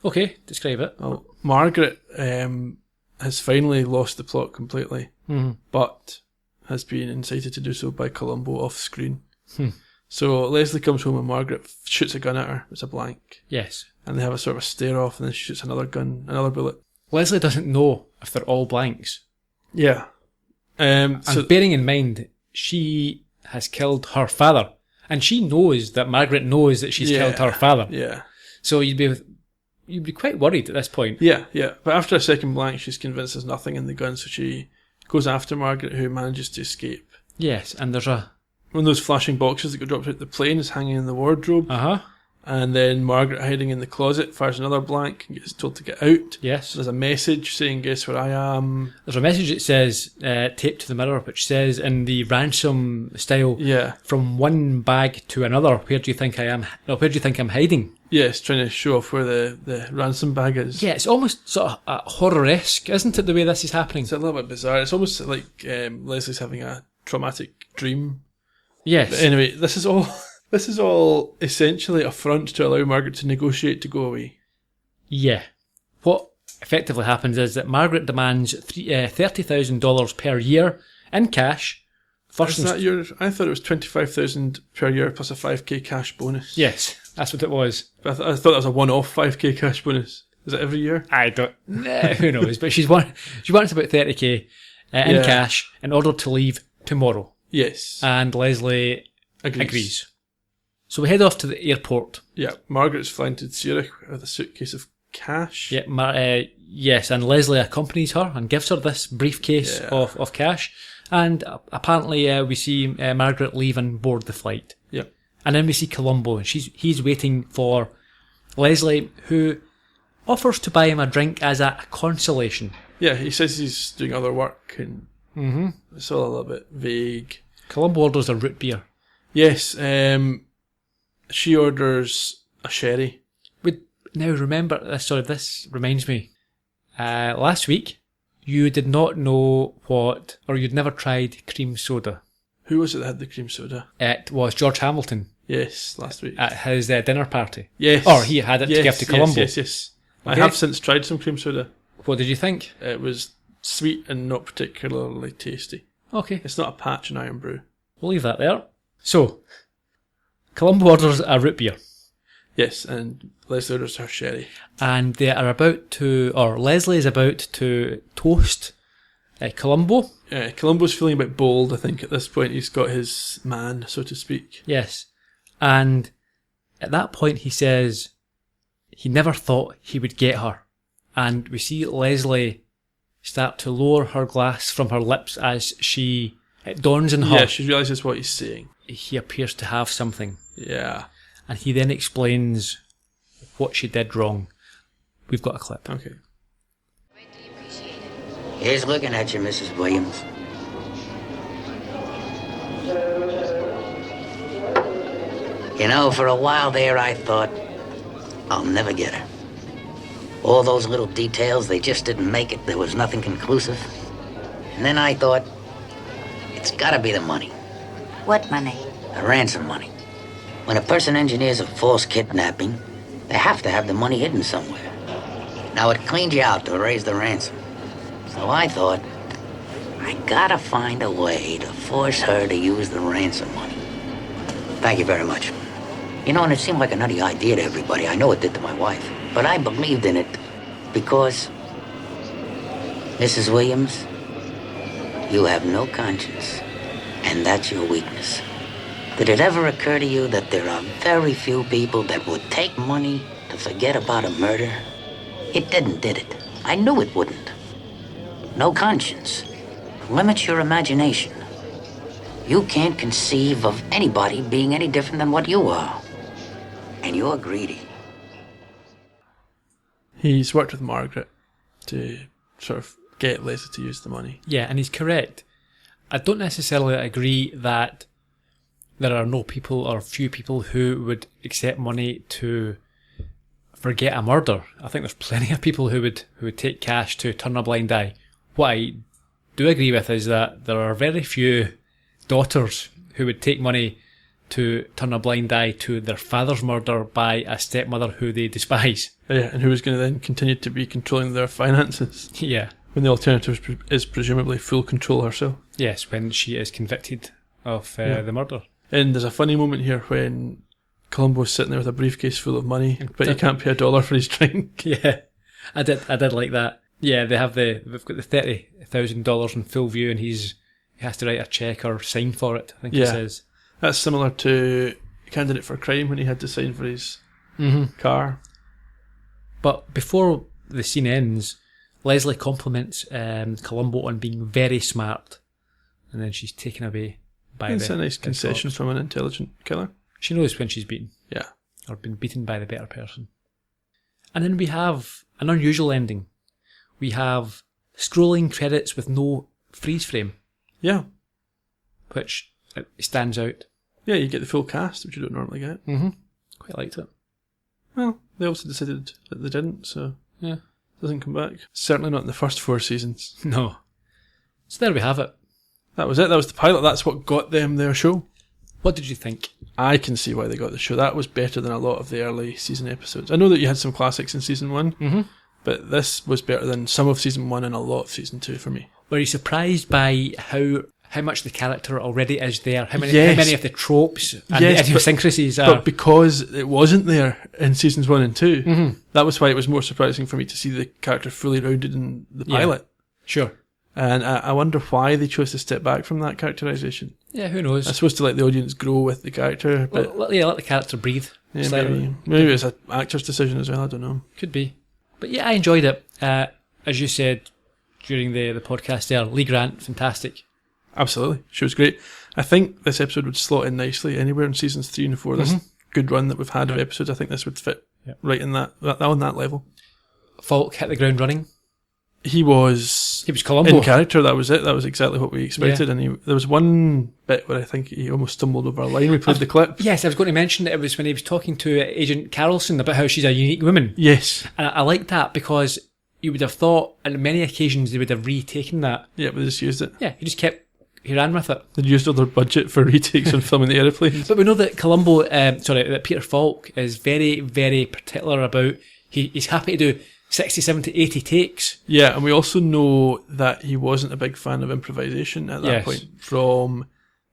Okay, describe it. Well, Margaret has finally lost the plot completely, but has been incited to do so by Columbo off screen. So Leslie comes home and Margaret shoots a gun at her. It's a blank. Yes. And they have a sort of a stare off, and then she shoots another bullet. Leslie doesn't know if they're all blanks. Yeah. And bearing in mind, she has killed her father. And she knows that Margaret knows that she's killed her father. Yeah. So you'd be quite worried at this point. Yeah. But after a second blank, she's convinced there's nothing in the gun, so she goes after Margaret, who manages to escape. Yes, and there's one of those flashing boxes that got dropped out the plane is hanging in the wardrobe. And then Margaret, hiding in the closet, fires another blank and gets told to get out. Yes. There's a message saying, "Guess where I am." There's a message that says, taped to the mirror, which says in the Ransom style, from one bag to another, where do you think I am? No, where do you think I'm hiding? Yes, trying to show off where the ransom bag is. Yeah, it's almost sort of horror-esque, isn't it, the way this is happening? It's a little bit bizarre. It's almost like Leslie's having a traumatic dream. Yes. But anyway, this is all essentially a front to allow Margaret to negotiate to go away. Yeah. What effectively happens is that Margaret demands $30,000 per year in cash. Is that I thought it was $25,000 per year plus a $5,000 cash bonus. Yes, that's what it was. But I thought that was a one-off $5,000 cash bonus. Is it every year? I don't. Who knows? But she wants about $30,000 in cash in order to leave tomorrow. Yes. And Leslie agrees. So we head off to the airport. Yeah, Margaret's flying to Zurich with a suitcase of cash. Yeah, yes, and Leslie accompanies her and gives her this briefcase of cash. And apparently we see Margaret leave and board the flight. Yep. And then we see Columbo, and he's waiting for Leslie, who offers to buy him a drink as a consolation. Yeah, he says he's doing other work, and it's all a little bit vague. Columbo orders a root beer. Yes, she orders a sherry. Now remember, this reminds me. Last week, you did not know you'd never tried cream soda. Who was it that had the cream soda? It was George Hamilton. Yes, last week. At his dinner party. Yes. Or he had it to give to Columbo. Yes. Okay. I have since tried some cream soda. What did you think? It was sweet and not particularly tasty. Okay. It's not a patch in Iron Brew. We'll leave that there. So, Columbo orders a root beer. Yes, and Leslie orders her sherry. And Leslie is about to toast Columbo. Columbo's feeling a bit bold, I think, at this point. He's got his man, so to speak. Yes. And at that point he says he never thought he would get her. And we see Leslie start to lower her glass from her lips as it dawns on her. Yeah, she realises what he's saying. He appears to have something. Yeah. And he then explains what she did wrong. We've got a clip. Okay. Here's looking at you, Mrs. Williams. You know, for a while there, I thought, I'll never get her. All those little details, they just didn't make it. There was nothing conclusive. And then I thought, it's gotta be the money. What money? The ransom money. When a person engineers a false kidnapping, they have to have the money hidden somewhere. Now, it cleaned you out to raise the ransom. So I thought, I gotta find a way to force her to use the ransom money. Thank you very much. You know, and it seemed like a nutty idea to everybody. I know it did to my wife. But I believed in it because, Mrs. Williams, you have no conscience, and that's your weakness. Did it ever occur to you that there are very few people that would take money to forget about a murder? It didn't, did it? I knew it wouldn't. No conscience. Limits your imagination. You can't conceive of anybody being any different than what you are. And you're greedy. He's worked with Margaret to sort of get Leslie to use the money. Yeah, and he's correct. I don't necessarily agree that there are no people or few people who would accept money to forget a murder. I think there's plenty of people who would take cash to turn a blind eye. What I do agree with is that there are very few daughters who would take money to turn a blind eye to their father's murder by a stepmother who they despise. Yeah, and who is going to then continue to be controlling their finances. Yeah. When the alternative is presumably full control herself. Yes, when she is convicted of the murder. And there's a funny moment here when Columbo's sitting there with a briefcase full of money, but he can't pay $1 for his drink. Yeah, I did like that. Yeah, they've got the $30,000 in full view, and he has to write a cheque or sign for it, I think Yeah. it says. That's similar to Candidate for Crime when he had to sign for his car. But before the scene ends, Leslie compliments Columbo on being very smart, and then she's taken away by It's the... a nice the concession cops. from an intelligent killer. She knows when she's beaten, Yeah. or been beaten by the better person. And then we have an unusual ending. We have scrolling credits with no freeze frame, Yeah. which stands out. Yeah, you get the full cast, which you don't normally get. Quite liked it. Well, they also decided that they didn't, so Yeah. it doesn't come back. Certainly not in the first 4 seasons. No. So there we have it. That was it. That was the pilot. That's what got them their show. What did you think? I can see why they got the show. That was better than a lot of the early season episodes. I know that you had some classics in season 1, but this was better than some of season 1 and a lot of season 2 for me. Were you surprised by how much the character already is there? How many Yes. of the tropes and Yes, the but- idiosyncrasies are? But because it wasn't there in seasons 1 and 2, that was why it was more surprising for me to see the character fully rounded in the Yeah. pilot. Sure. And I wonder why they chose to step back from that characterisation. Yeah, who knows? I suppose to let the audience grow with the character, but Let the character breathe. yeah, slightly. maybe it's an actor's decision as well, I don't know. Could be. But yeah, I enjoyed it. As you said during the podcast there, Lee Grant, fantastic. Absolutely. She was great. I think this episode would slot in nicely anywhere in seasons 3 and 4. This good run that we've had of episodes, I think this would fit right in that on that level. Falk hit the ground running. He was Columbo. in character. That was it. That was exactly what we expected. And there was one bit where I think he almost stumbled over a line. We played the clip. Yes, I was going to mention that it was when he was talking to Agent Carlson about how she's a unique woman. Yes. And I like that because you would have thought on many occasions they would have retaken that. Yeah, but they just used it. Yeah, he ran with it. They used all their budget for retakes on filming the aeroplanes. But we know that that Peter Falk is very, very particular about, he's happy to do 60, 70, 80 takes. Yeah, and we also know that he wasn't a big fan of improvisation at that Yes. point from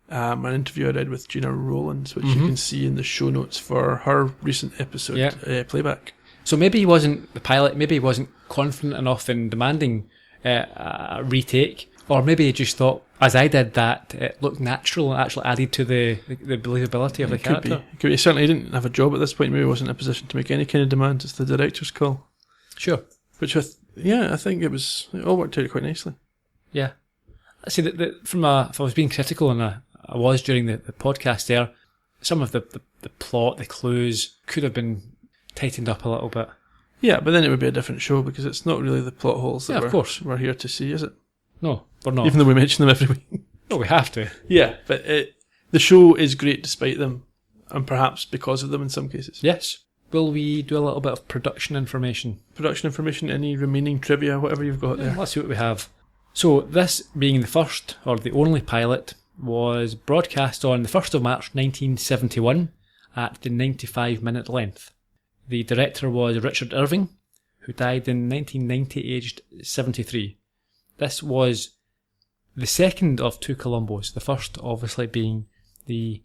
an interview I read with Gina Rowlands, which you can see in the show notes for her recent episode playback. So maybe he wasn't, the pilot, maybe he wasn't confident enough in demanding a retake, or maybe he just thought, as I did, that it looked natural and actually added to the believability of the character. Could be. He certainly didn't have a job at this point. Maybe he wasn't in a position to make any kind of demand. It's the director's call. Sure. Which I think it all worked out quite nicely. Yeah. I see that if I was being critical, and I was during the podcast there, some of the plot, the clues could have been tightened up a little bit. Yeah, but then it would be a different show because it's not really the plot holes that of course. we're here to see, is it? No, we're not. Even though we mention them every week. No, we have to. Yeah, but the show is great despite them, and perhaps because of them in some cases. Yes. Will we do a little bit of production information? Production information, any remaining trivia, whatever you've got there. Let's see what we have. So, this being the first, or the only pilot, was broadcast on the 1st of March 1971 at the 95-minute length. The director was Richard Irving, who died in 1990 aged 73. This was the second of 2 Columbos, the first obviously being the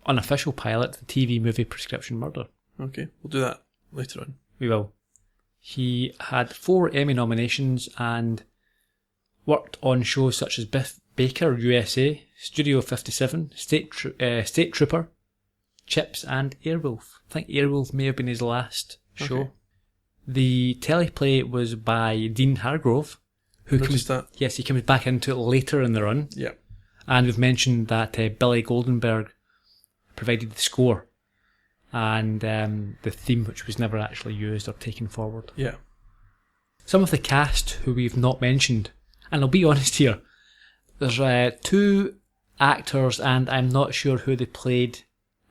unofficial pilot, the TV movie Prescription Murder. Okay, we'll do that later on. We will. He had 4 Emmy nominations and worked on shows such as Biff Baker USA, Studio 57, State Trooper, Chips, and Airwolf. I think Airwolf may have been his last show. Okay. The teleplay was by Dean Hargrove, who Noticed that. Yes, he comes back into it later in the run. Yeah. And we've mentioned that Billy Goldenberg provided the score and the theme, which was never actually used or taken forward. Yeah. Some of the cast who we've not mentioned, and I'll be honest here, there's 2 actors, and I'm not sure who they played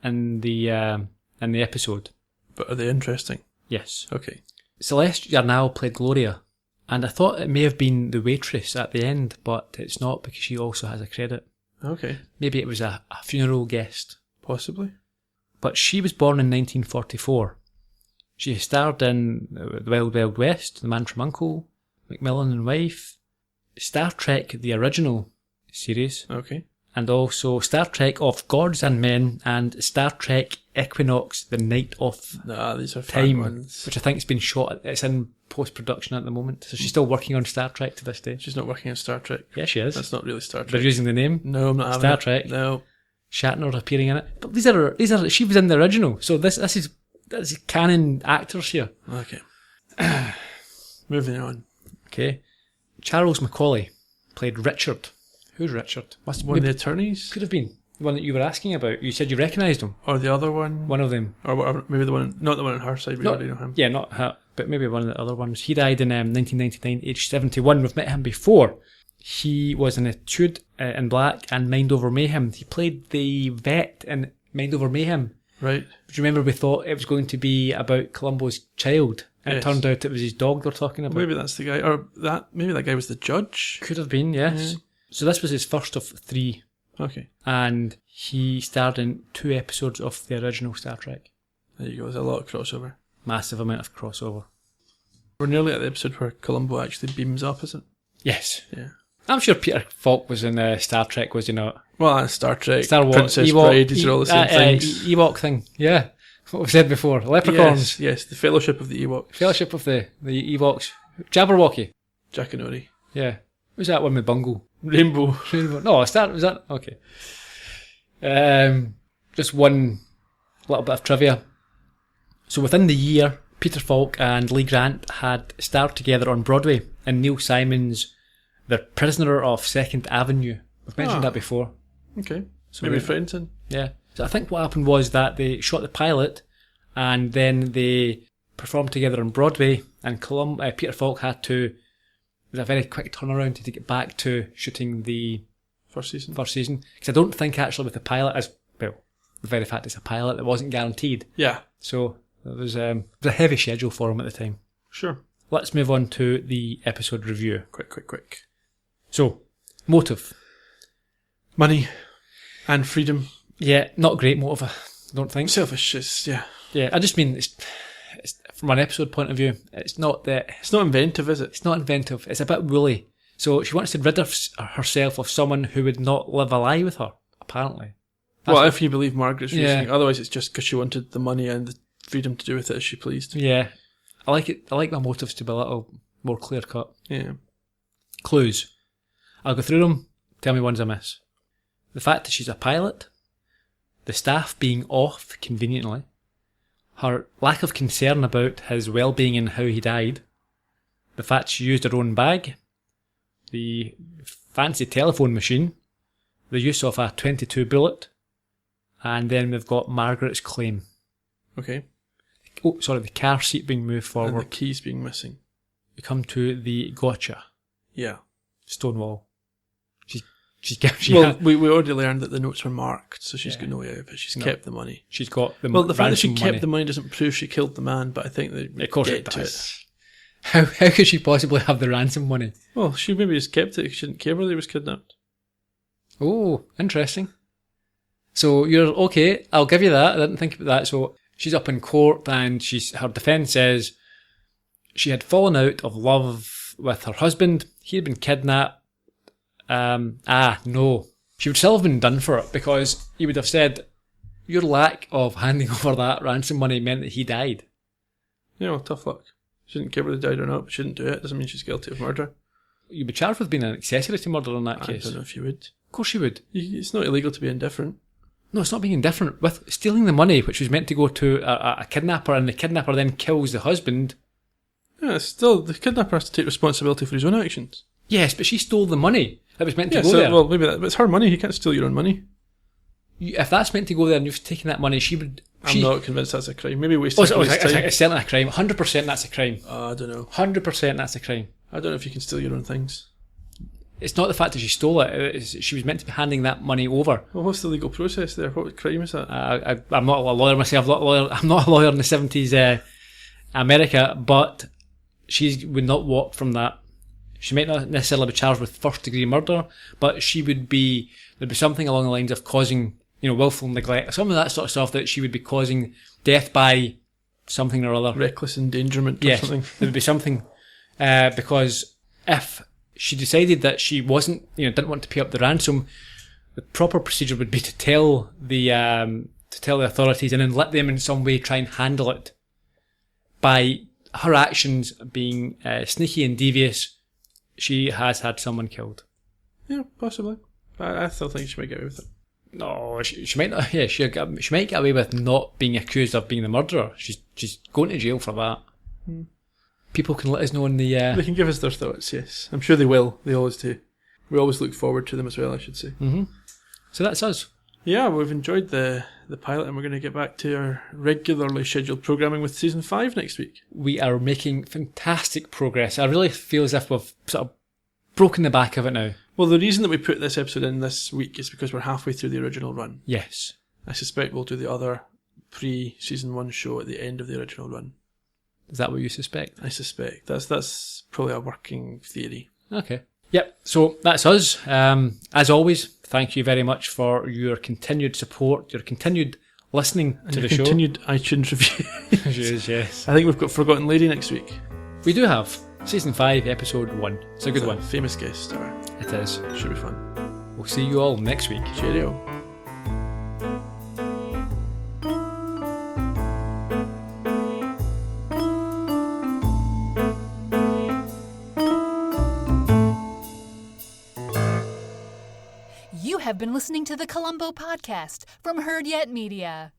in the episode. But are they interesting? Yes. Okay. Celeste Yarnall played Gloria, and I thought it may have been the waitress at the end, but it's not because she also has a credit. Okay. Maybe it was a funeral guest. Possibly. But she was born in 1944. She starred in The Wild Wild West, The Man from U.N.C.L.E., Macmillan and Wife, Star Trek, the original series, Okay. and also Star Trek of Gods and Men and Star Trek Equinox, The Night of Nah, these are Time, fun ones. which I think has been shot. It's in post-production at the moment, so she's still working on Star Trek to this day. She's not working on Star Trek. Yeah, she is. That's not really Star They're Trek. using the name. No, I'm not having Star it. Trek. No. Shatner appearing in it, but these are she was in the original, so this is canon actors here. Okay. Moving on. Okay, Charles Macaulay played Richard. Who's Richard? Must One of the attorneys? could have been the one that you were asking about. You said you recognised him. Or the other one? One of them. Or whatever, maybe the one, not the one on her side, we Not- already know him. Yeah, not her, but maybe one of the other ones. He died in 1999, aged 71. We've met him before. He was in Etude in Black and Mind Over Mayhem. He played the vet in Mind Over Mayhem. Right. Do you remember we thought it was going to be about Columbo's child? And Yes. it turned out it was his dog they're talking about. Maybe that's the guy, or maybe that guy was the judge. Could have been, yes. Yeah. So this was his first of 3. Okay. And he starred in 2 episodes of the original Star Trek. There you go, there's a lot of crossover. Massive amount of crossover. We're nearly at the episode where Columbo actually beams up, isn't Yes. it? Yeah. I'm sure Peter Falk was in Star Trek, was he not? Well, that's Star Trek, Star Wars, Princess Bride, these are all the same things. Ewok thing, yeah. What we said before, leprechauns, Yes, the Fellowship of the Ewoks. Fellowship of the Ewoks, Jabberwocky, Jackanory. yeah. Who's that one with Bungle? Rainbow. No, was that? Okay. Just one little bit of trivia. So within the year, Peter Falk and Lee Grant had starred together on Broadway in Neil Simon's The Prisoner of Second Avenue. We've mentioned that before. Okay. So Maybe we- friends in. Yeah. So I think what happened was that they shot the pilot and then they performed together on Broadway, and Peter Falk had to, it was a very quick turnaround to get back to shooting the First season. first season. Because I don't think actually with the pilot, as well, the very fact it's a pilot, it wasn't guaranteed. Yeah. So it was a heavy schedule for him at the time. Sure. Let's move on to the episode review. Quick. So, motive. Money and freedom. Yeah, not a great motive, I don't think. Selfish, yeah. Yeah, I just mean, it's from an episode point of view, it's not It's not inventive, is it? It's not inventive. It's a bit woolly. So she wants to rid herself of someone who would not live a lie with her, apparently. Well, if you believe Margaret's Yeah. reasoning. Otherwise, it's just because she wanted the money and the freedom to do with it as she pleased. Yeah. I like it. I like my motives to be a little more clear cut. Yeah. Clues. I'll go through them. Tell me ones I miss. The fact that she's a pilot. The staff being off conveniently. Her lack of concern about his well-being and how he died. The fact she used her own bag. The fancy telephone machine. The use of a .22 bullet. And then we've got Margaret's claim. Okay. Oh, sorry, the car seat being moved And forward. the keys being missing. We come to the gotcha. Yeah. Stonewall. Well, we already learned that the notes were marked, so she's Yeah. got no way of it. She's No. kept the money. She's got the Well, the fact that she ransom kept money. the money doesn't prove she killed the man, but I think they Of course get it to does. How could she possibly have the ransom money? Well, she maybe just kept it. She didn't care whether he was kidnapped. Oh, interesting. So you're okay. I'll give you that. I didn't think about that. So she's up in court, and her defence says she had fallen out of love with her husband. He had been kidnapped. No. She would still have been done for it because he would have said your lack of handing over that ransom money meant that he died. Yeah, well, tough luck. She didn't care whether he died or not, but she didn't do it. Doesn't mean she's guilty of murder. You'd be charged with being an accessory to murder in that case. I don't know if you would. Of course you would. It's not illegal to be indifferent. No, it's not being indifferent. With stealing the money, which was meant to go to a kidnapper, and the kidnapper then kills the husband. Yeah, it's still, the kidnapper has to take responsibility for his own actions. Yes, but she stole the money that was meant to Yeah, go so, there. well, maybe that, but it's her money. You can't steal your own money. If that's meant to go there and you've taken that money, she would... I'm not convinced that's a crime. Maybe wasting it's police time. it's certainly a crime. 100% that's a crime. I don't know. 100% that's a crime. I don't know if you can steal your own things. It's not the fact that she stole it. She was meant to be handing that money over. Well, what's the legal process there? What crime is that? I'm not a lawyer myself. I'm not a lawyer in the 70s America, but she would not walk from that. She might not necessarily be charged with first-degree murder, but she would be... There'd be something along the lines of causing, willful neglect. Some of that sort of stuff that she would be causing death by something or other. Reckless endangerment or Yes, something. there would be something. Because if she decided that she wasn't, didn't want to pay up the ransom, the proper procedure would be to tell the authorities and then let them in some way try and handle it. By her actions being sneaky and devious, she has had someone killed. Yeah, possibly. I still think she might get away with it. No, she might not. Yeah, she might get away with not being accused of being the murderer. She's going to jail for that. People can let us know in the. They can give us their thoughts. Yes, I'm sure they will. They always do. We always look forward to them as well, I should say. Mm-hmm. So that's us. Yeah, we've enjoyed the pilot, and we're going to get back to our regularly scheduled programming with season 5 next week. We are making fantastic progress. I really feel as if we've sort of broken the back of it now. Well, the reason that we put this episode in this week is because we're halfway through the original run. Yes. I suspect we'll do the other pre-season 1 show at the end of the original run. Is that what you suspect? I suspect. That's probably a working theory. Okay. Yep, so that's us. As always, thank you very much for your continued support, your continued listening to the show. Continued iTunes reviews. Yes. I think we've got Forgotten Lady next week. We do have. Season 5, Episode 1. It's a good one. Famous guest star. It is. Should be fun. We'll see you all next week. Cheerio. You have been listening to the Columbo podcast from Heard Yet Media.